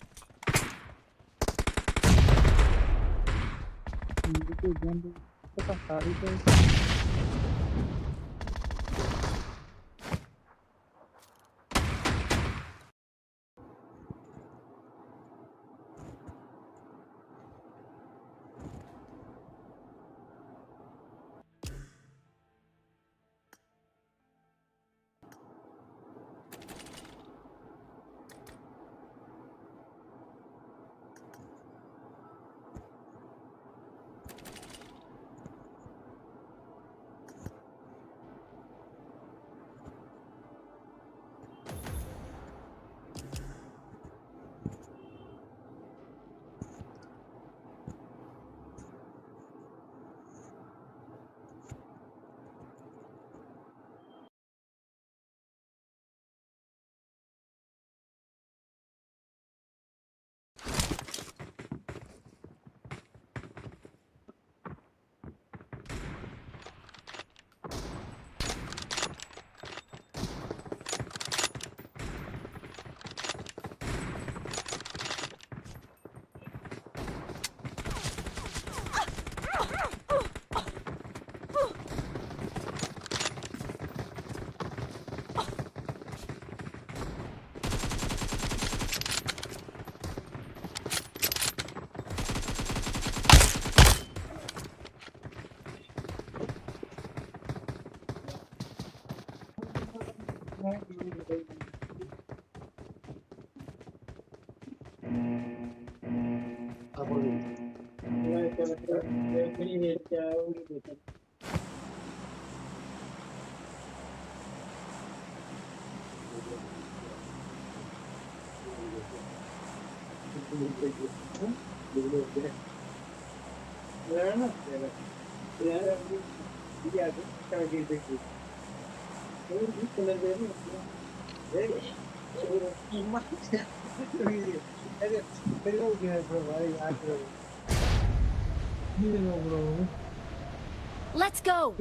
Let's go!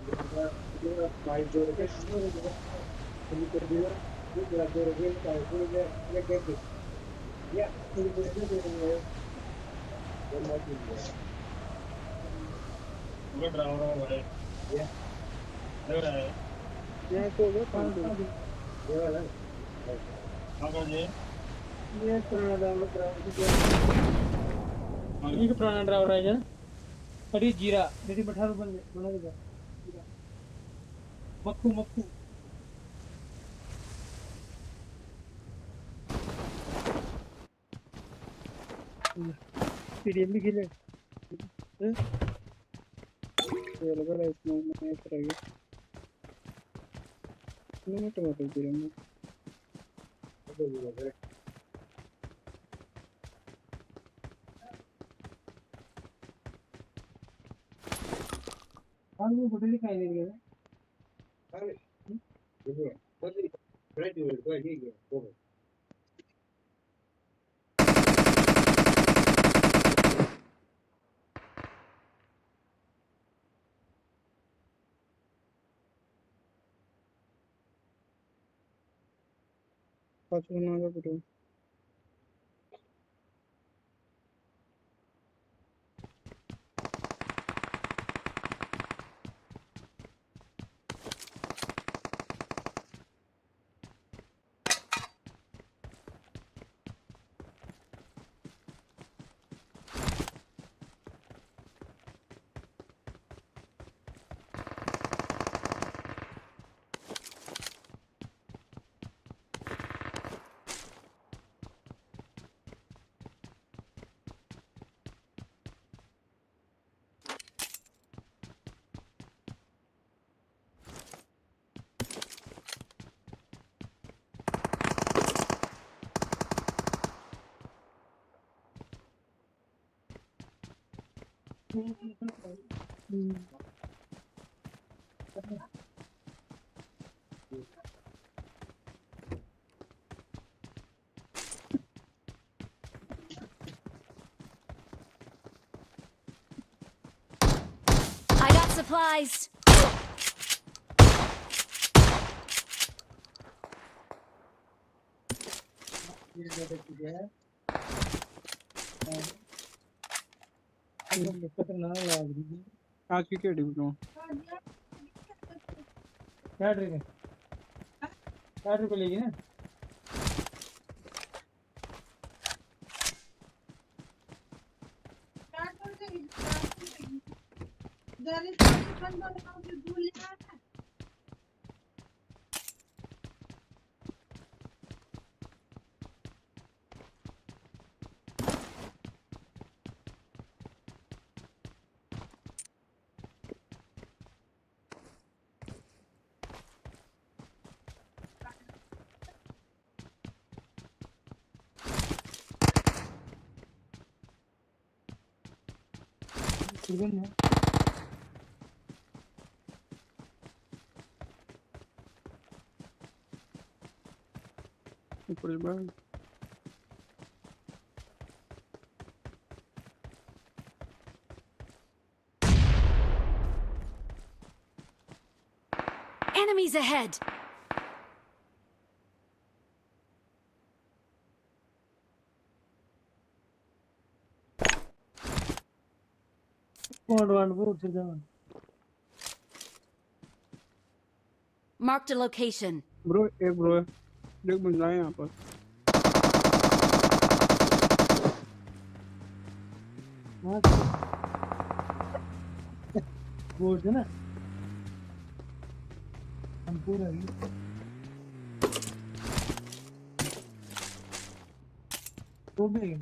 पुराना driver है क्या? अरे जीरा मेरी बैठा बना देगा मक्खू मक्खू PDM भी खेले ये लगा रहा है इसमें मैं करेंगे नहीं टमाटर पीडीएम में हाँ वो होटल ही खाई नहीं है पाँच बना का पीडीएम I got supplies. आज की क्या डिब्बा क्या ड्रिंक है 60 रुपए लेगी ना ऊपर बाहर Enemies ahead. Marked a location. Bro एक बंदा है यहाँ पर बोर्ड है ना हम पूरा तो भी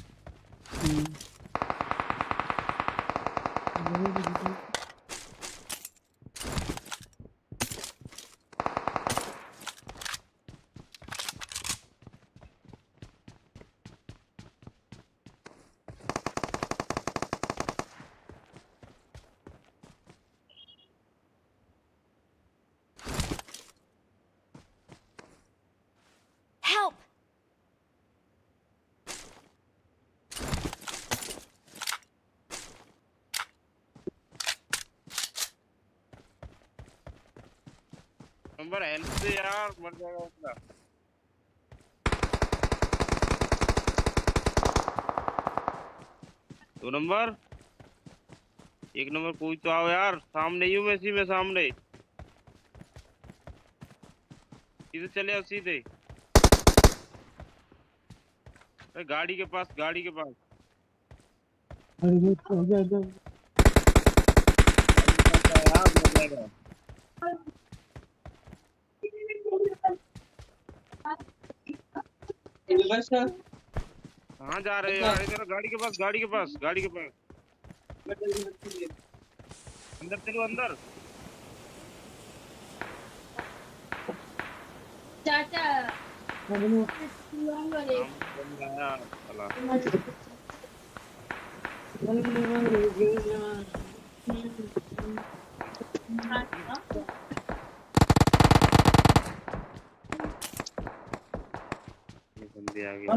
Help! नंबर हेल्प से यार मर जाएगा उसका 2 नंबर 1 नंबर कोई तो आओ यार सामने ही हूँ मैं इसी में सामने सीधे चले आओ सीधे गाड़ी के पास अरे ये हो गया इधर यार मर जाएगा कहाँ जा रहे हो यार इधर गाड़ी के पास अंदर चलो अंदर चाचा बंदे आ गए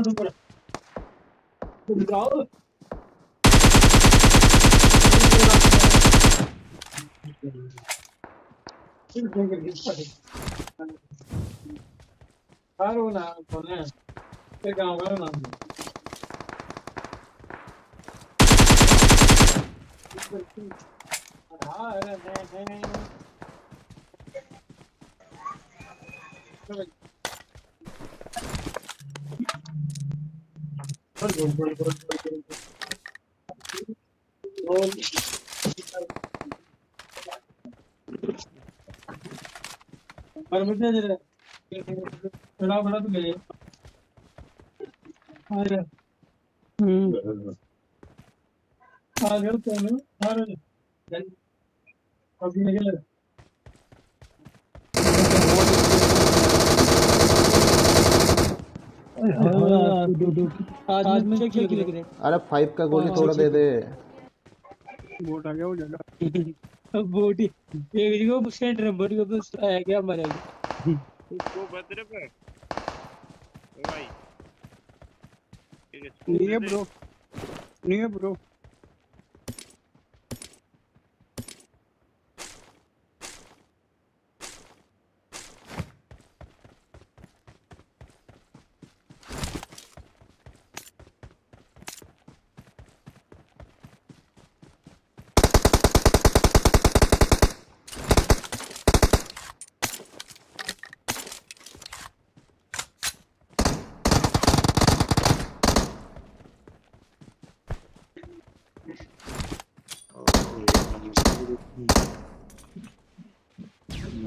बड़ा तो गए आ गया तो अभी निकल अरे 5 का गोली थोड़ा दे दे बोट आ गया हो जाएगा। बोट ही एक जगह सेंटर नंबर को तो आया क्या मरेगा। स्कोप है तेरे पे ओ भाई, एक स्कोप नहीं दे है दे। ब्रो, नहीं है ब्रो।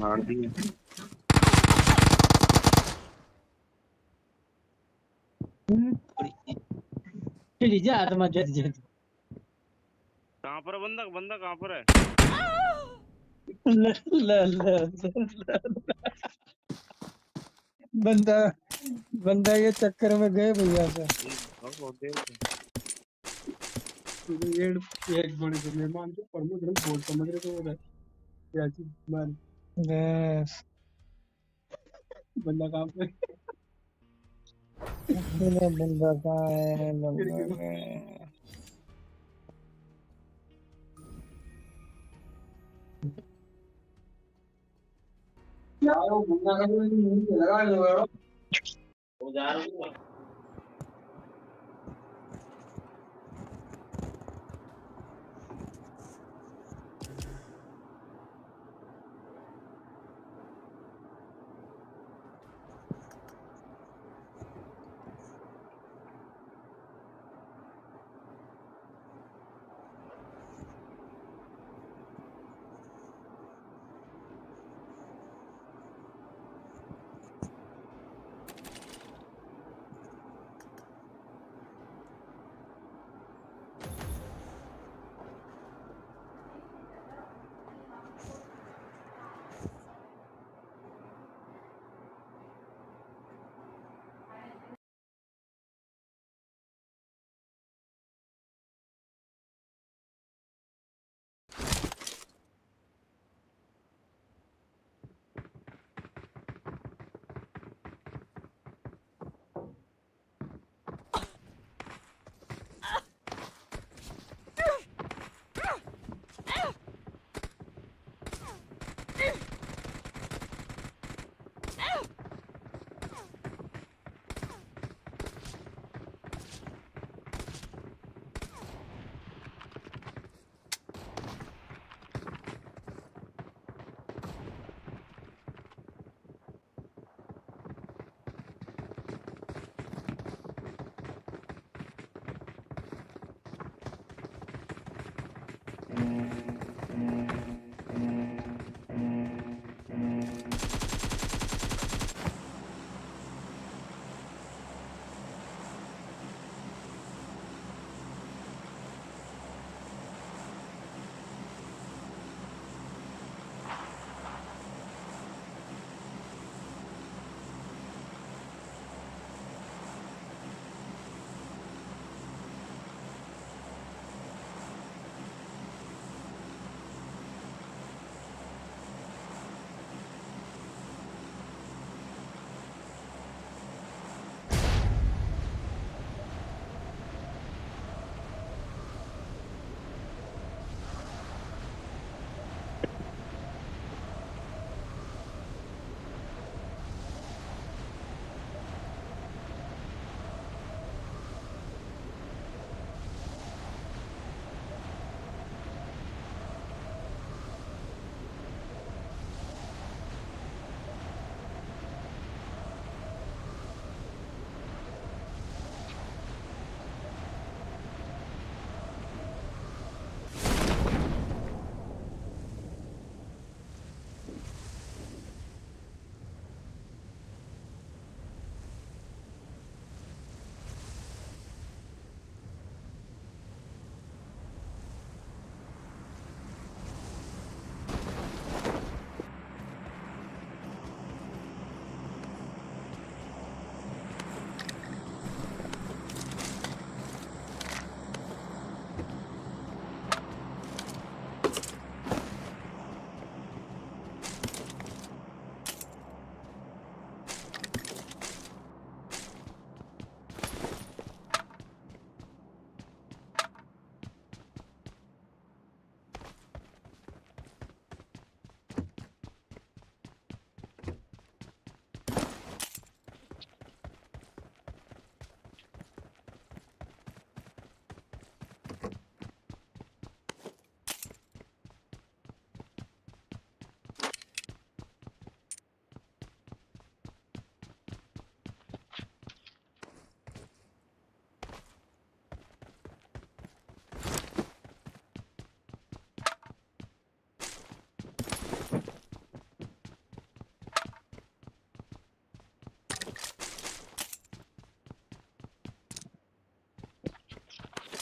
मार दिए। चली जा आत्मा जद जद। कहाँ पर है बंदा, बंदा कहाँ पर है? ल ल ल बंदा बंदा ये चक्कर में गए भैया से। बहुत देर से। ये एक बड़े से मेहमान थे पर मुझे बोल समझ रहे थे उधर क्या चीज मान बस बंदा काम पे बंदा कहाँ है बंदा यार वो बंदा का मुंह लगा लो वो जा रहा हूँ।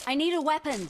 I need a weapon.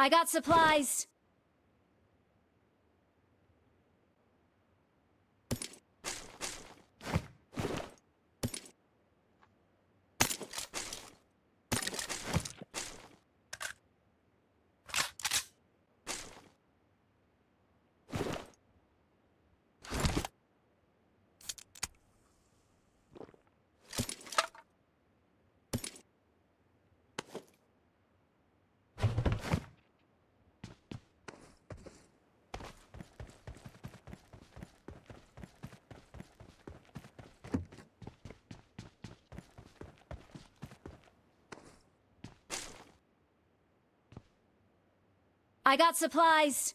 I got supplies. I got supplies.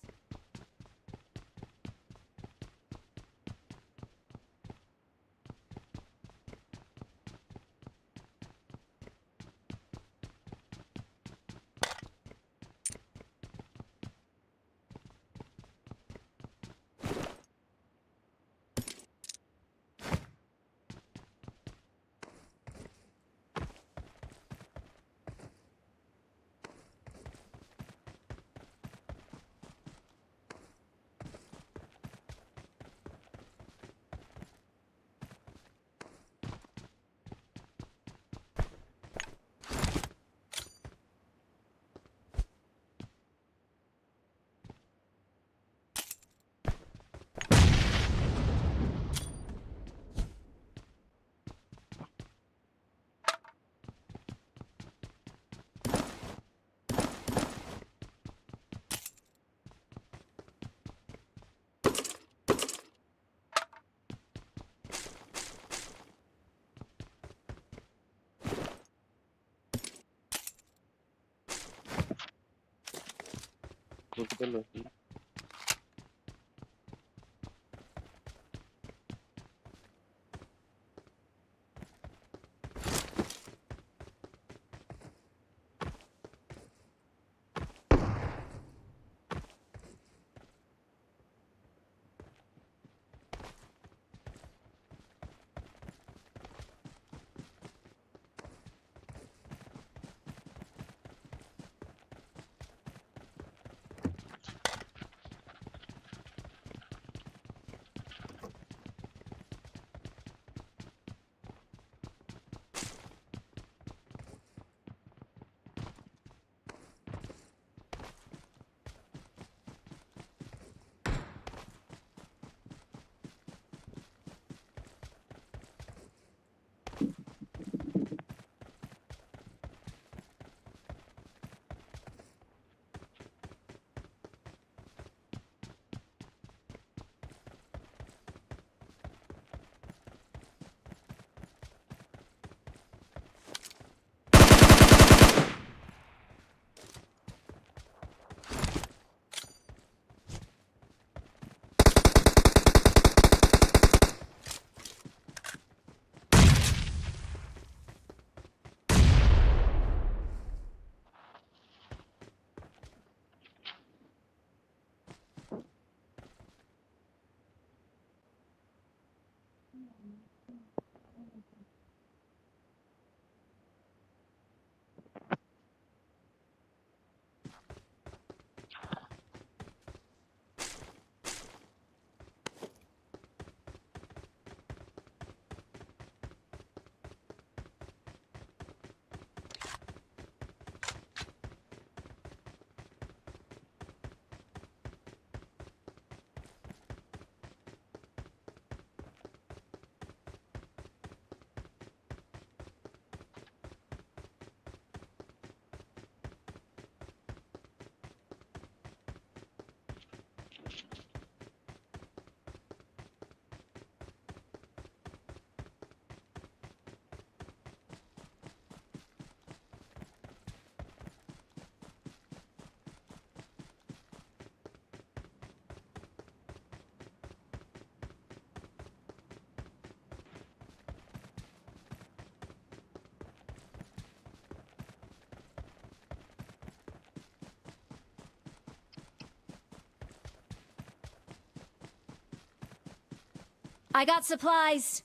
I got supplies.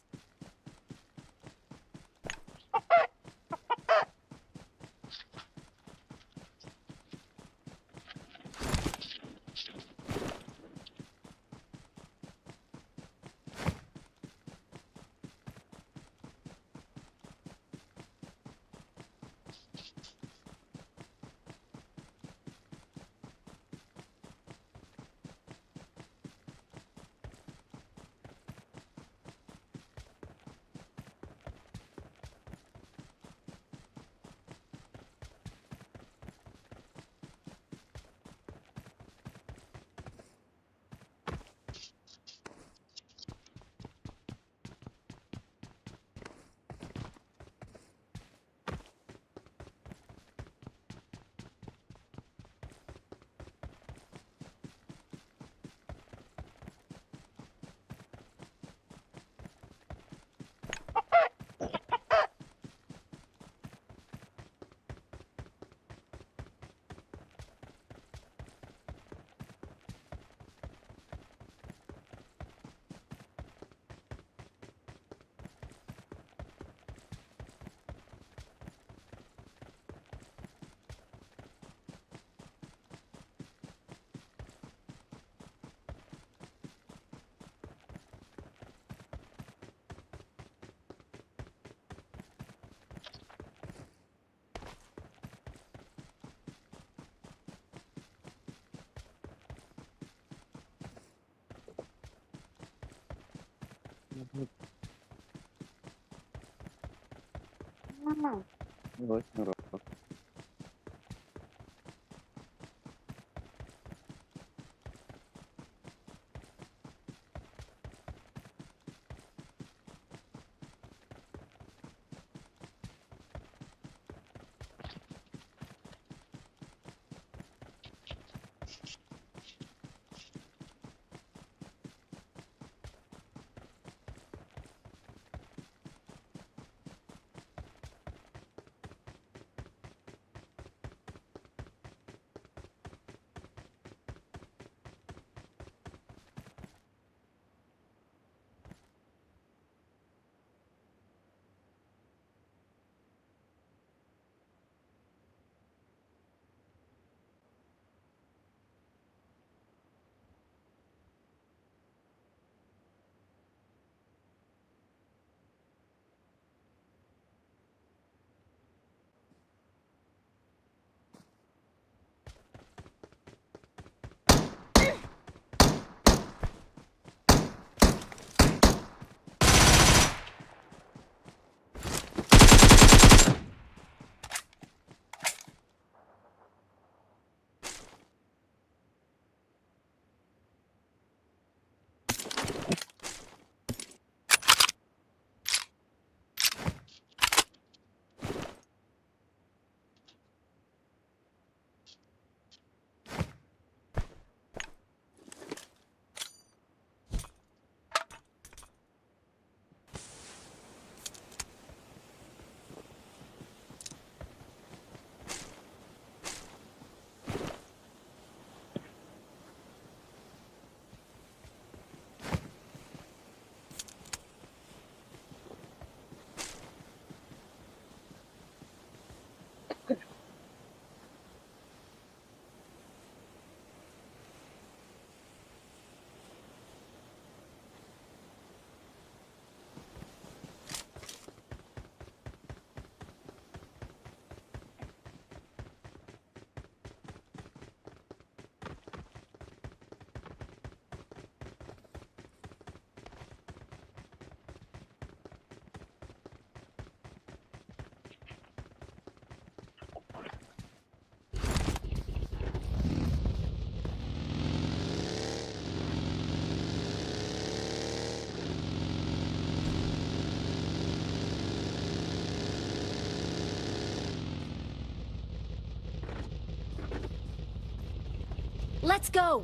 Let's go!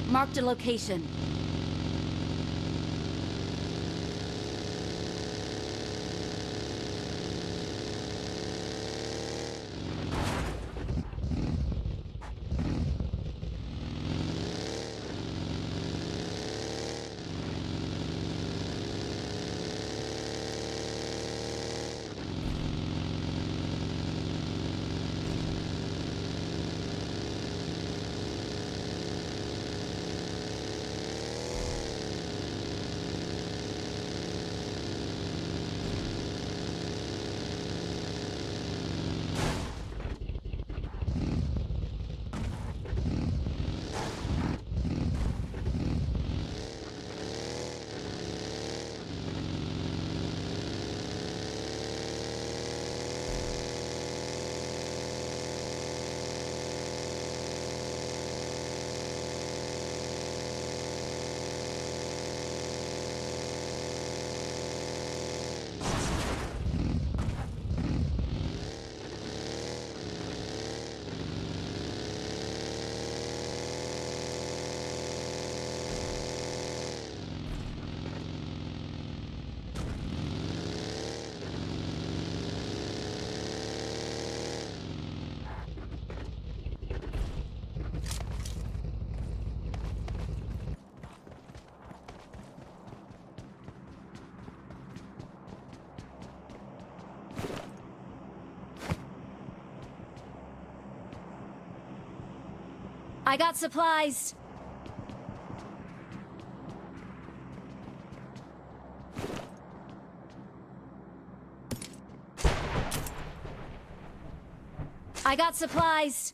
Marked a location. I got supplies. I got supplies.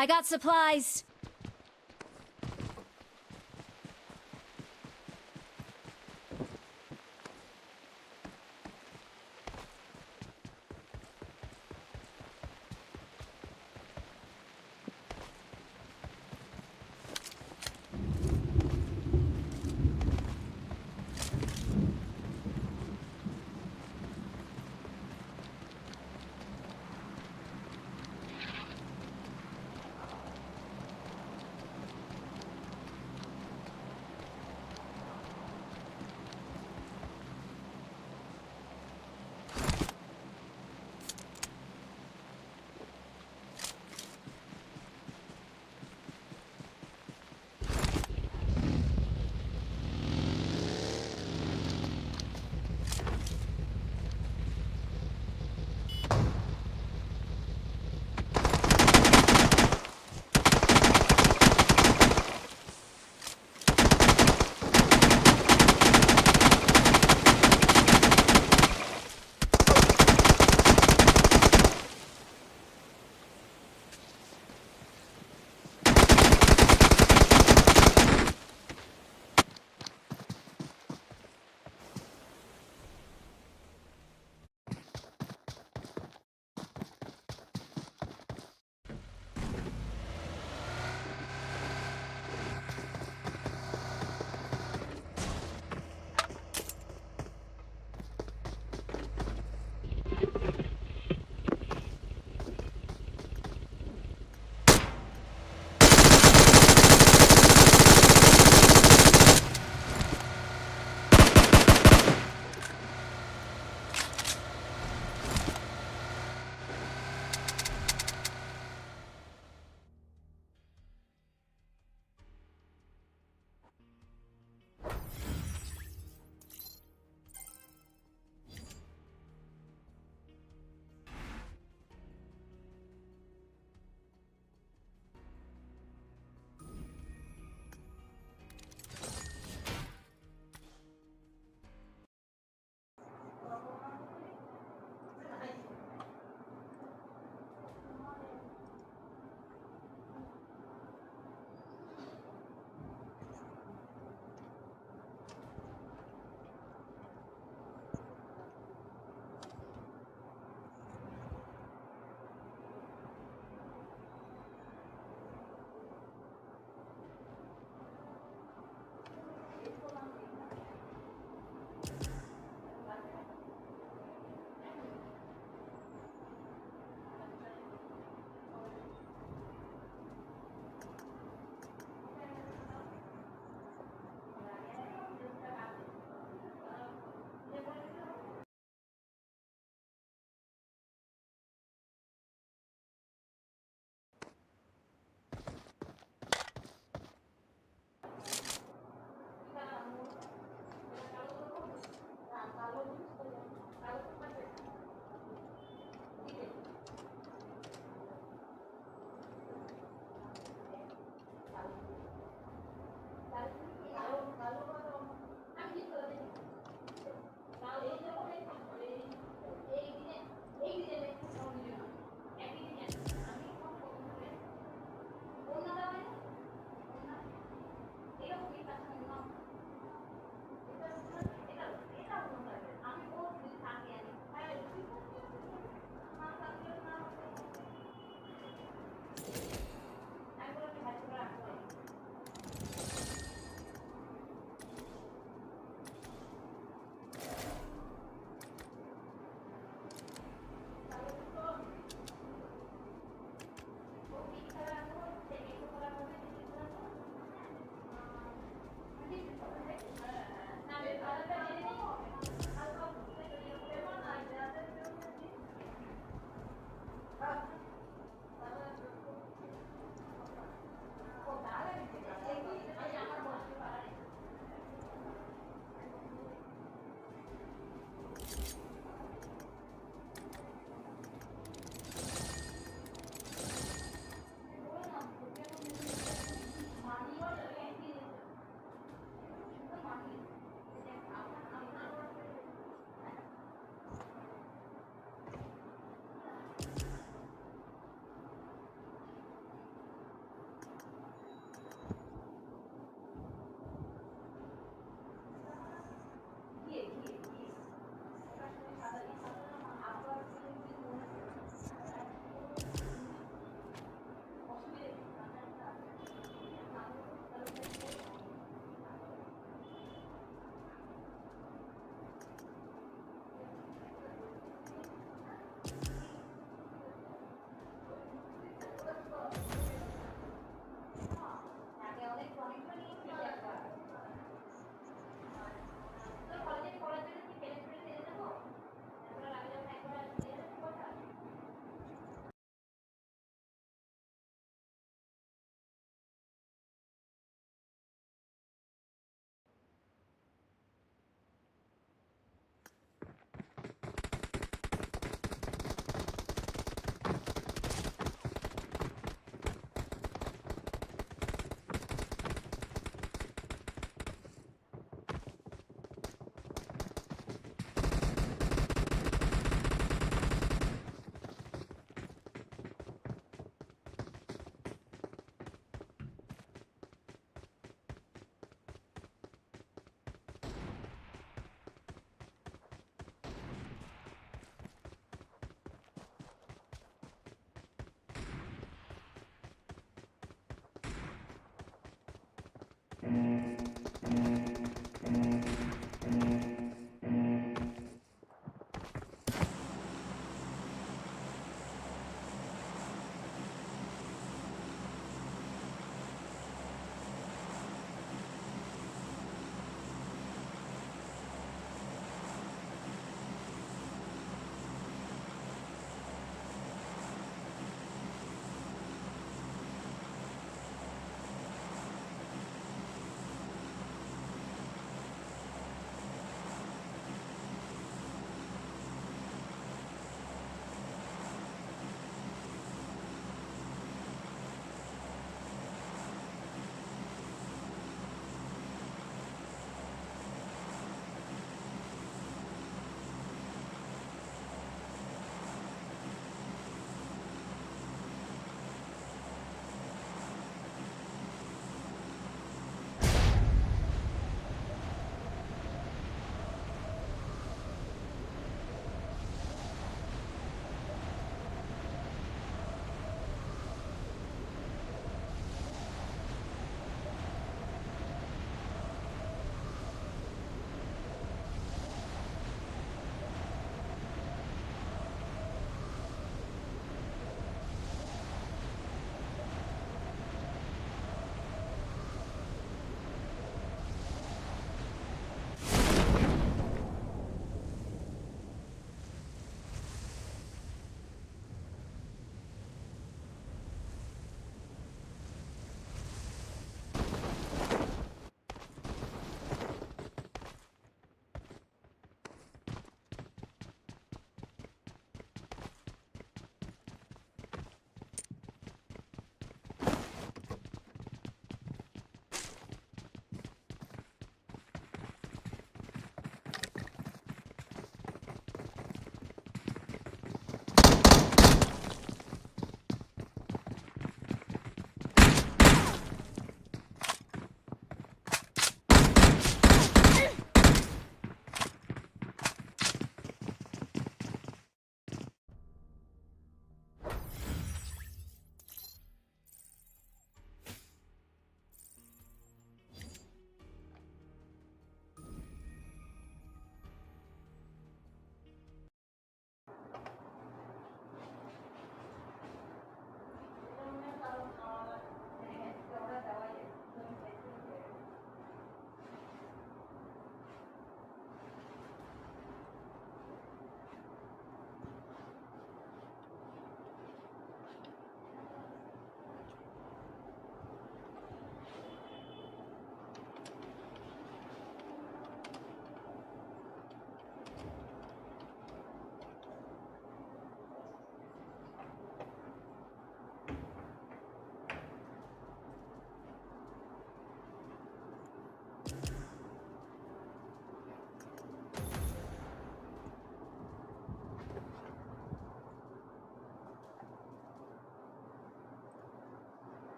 I got supplies.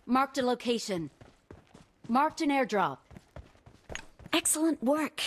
Marked a location. Marked an airdrop. Excellent work.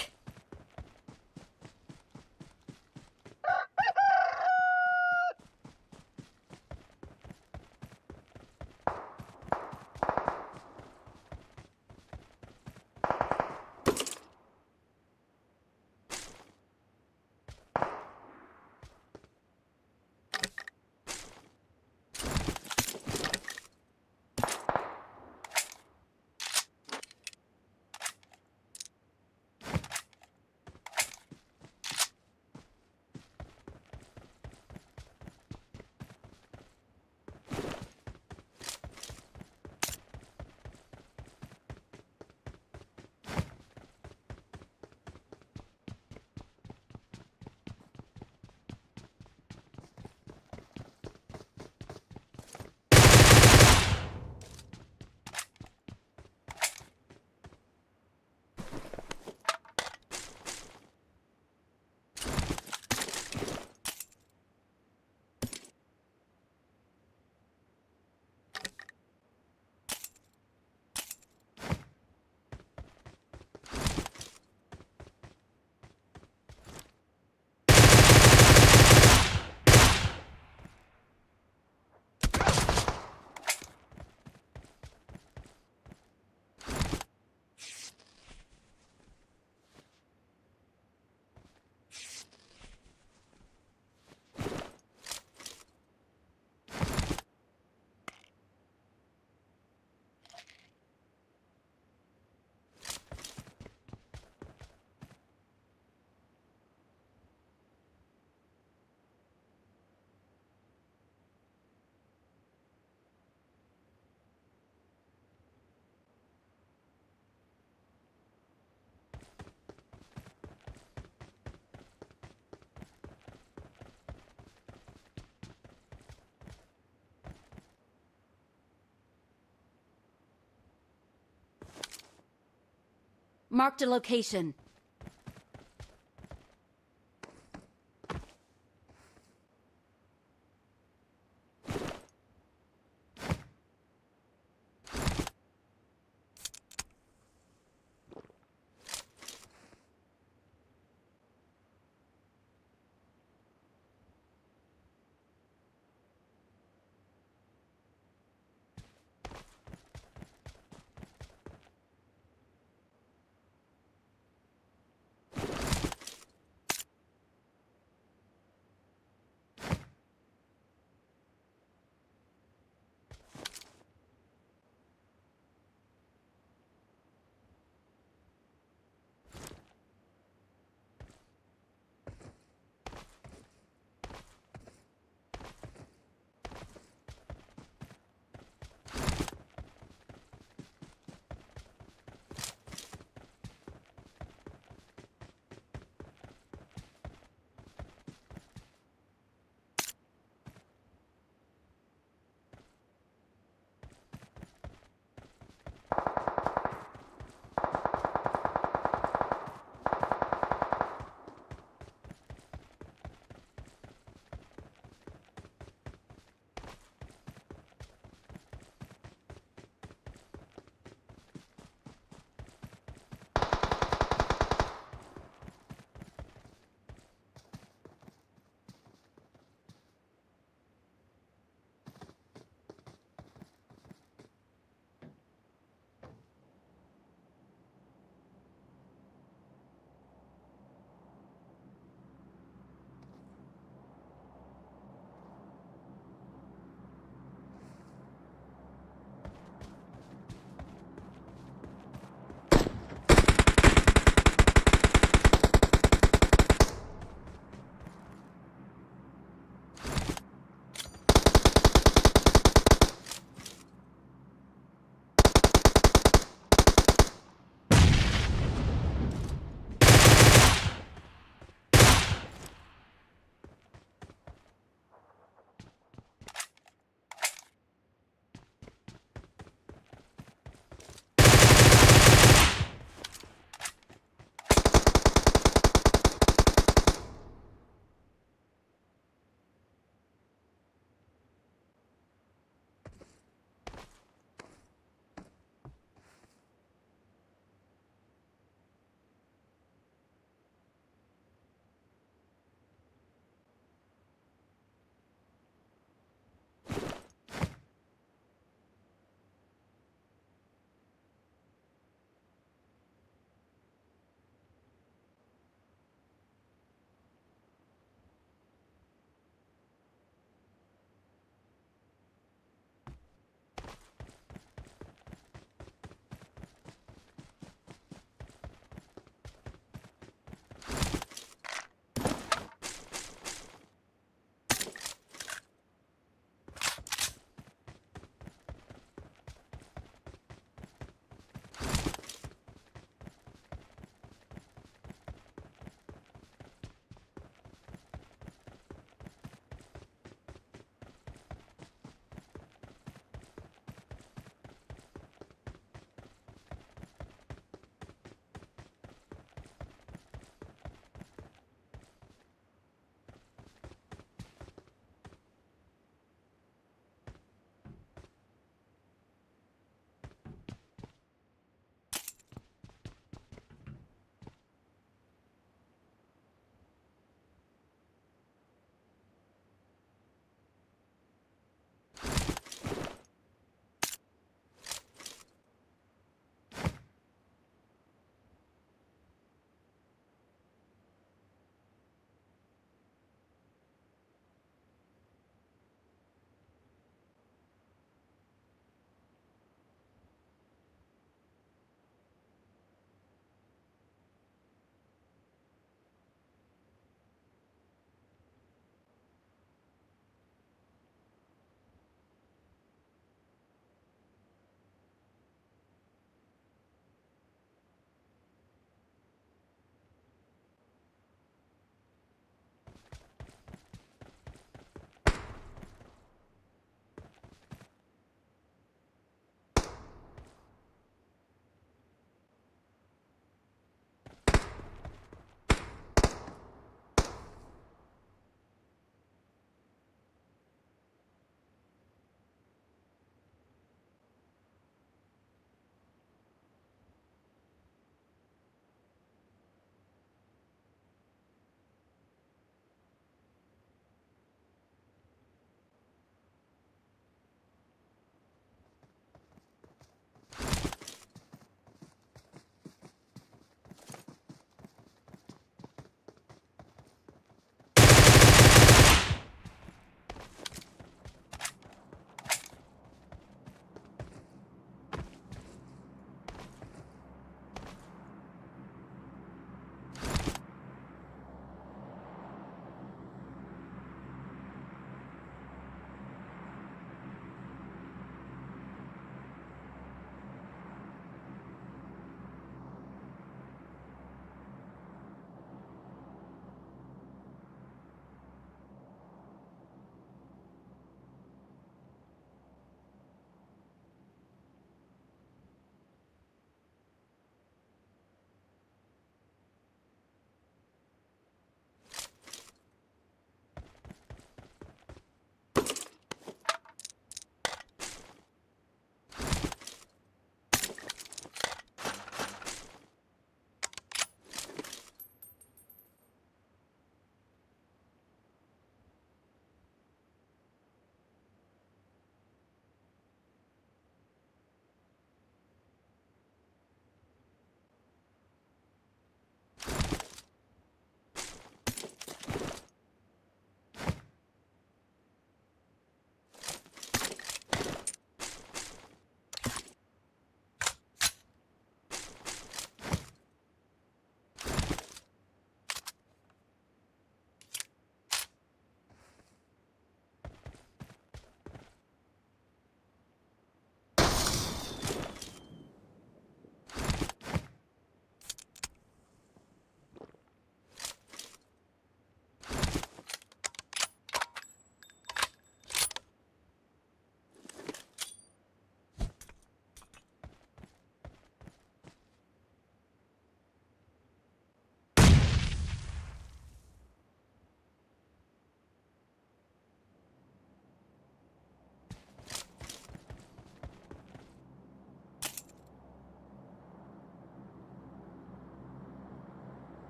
Marked a location.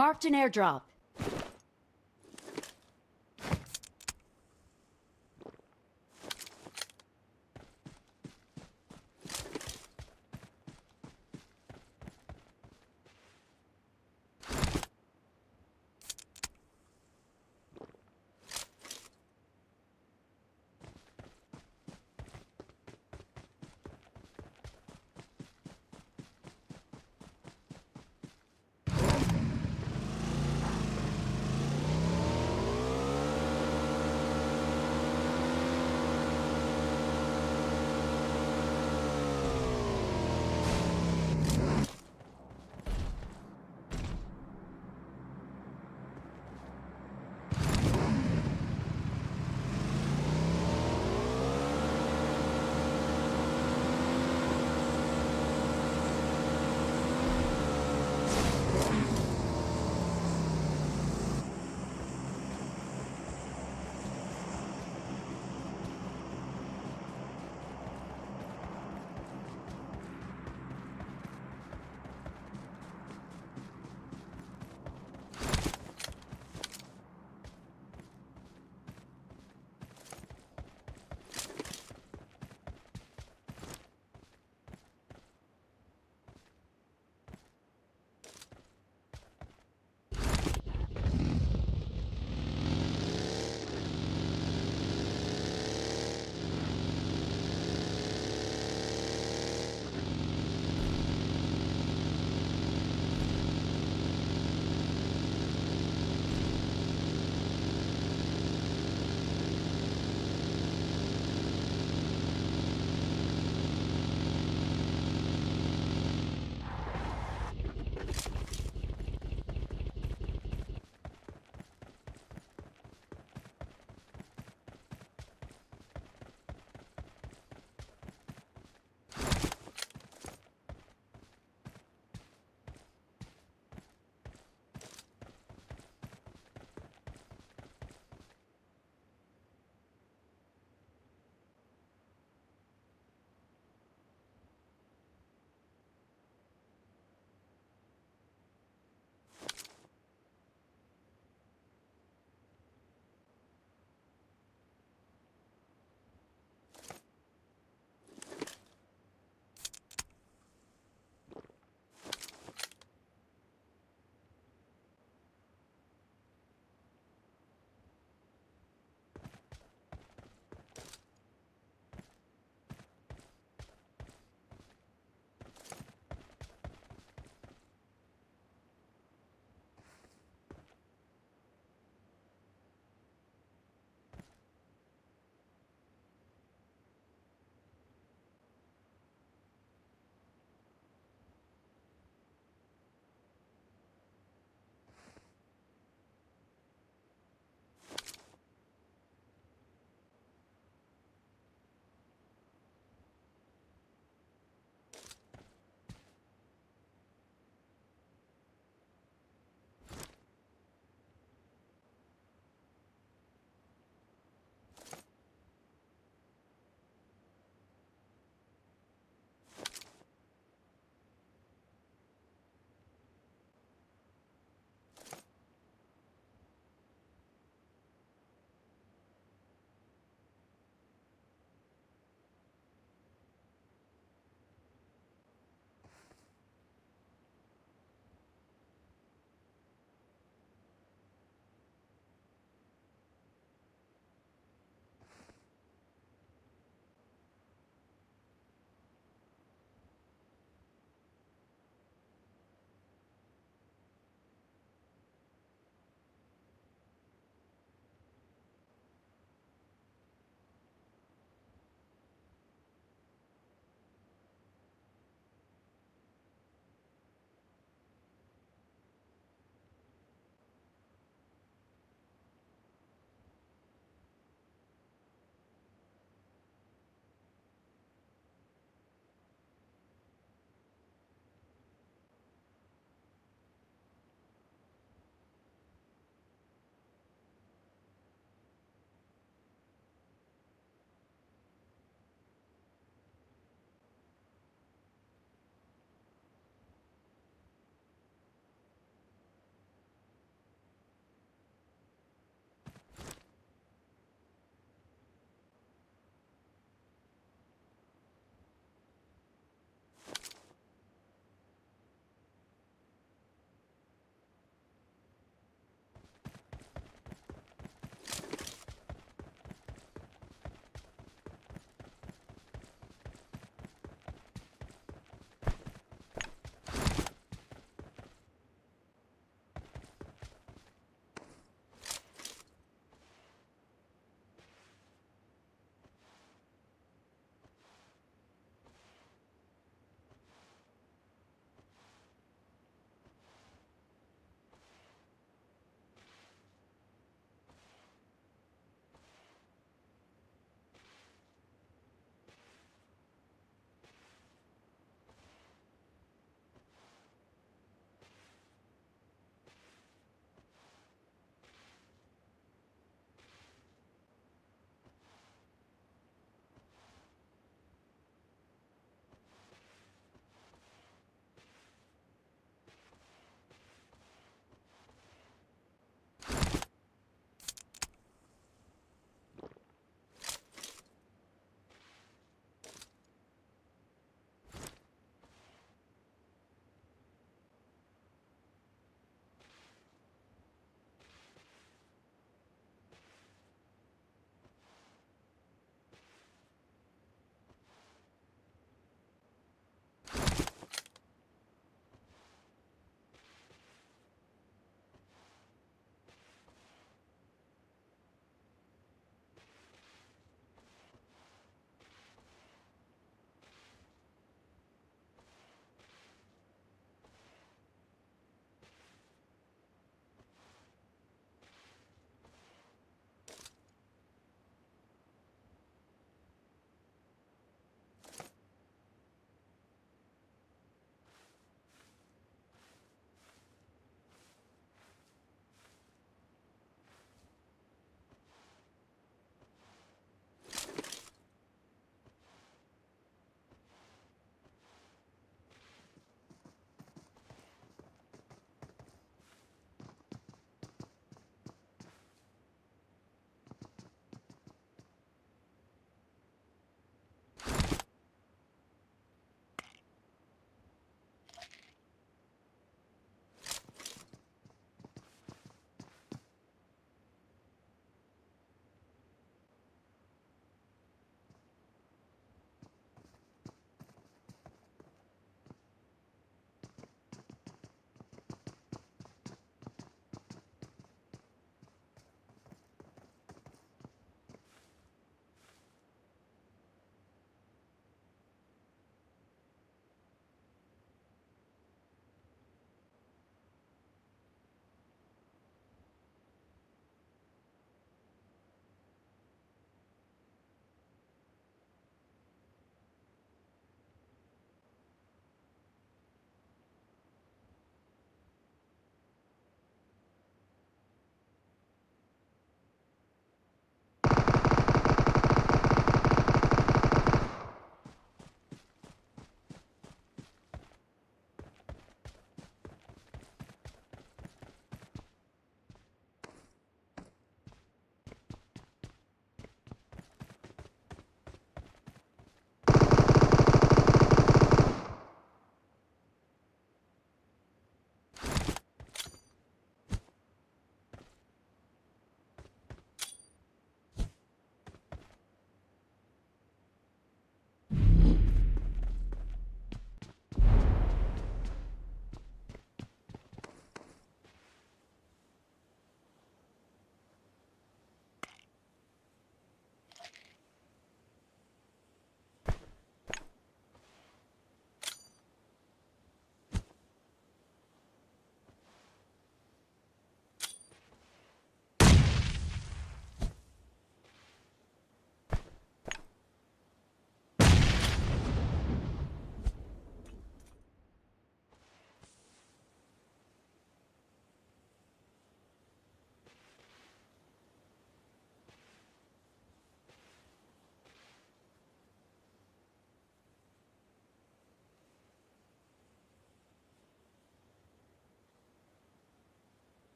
Marked an airdrop.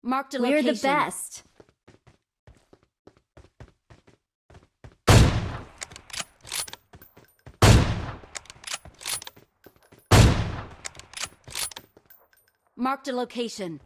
Marked a We're location. the best. Marked a location.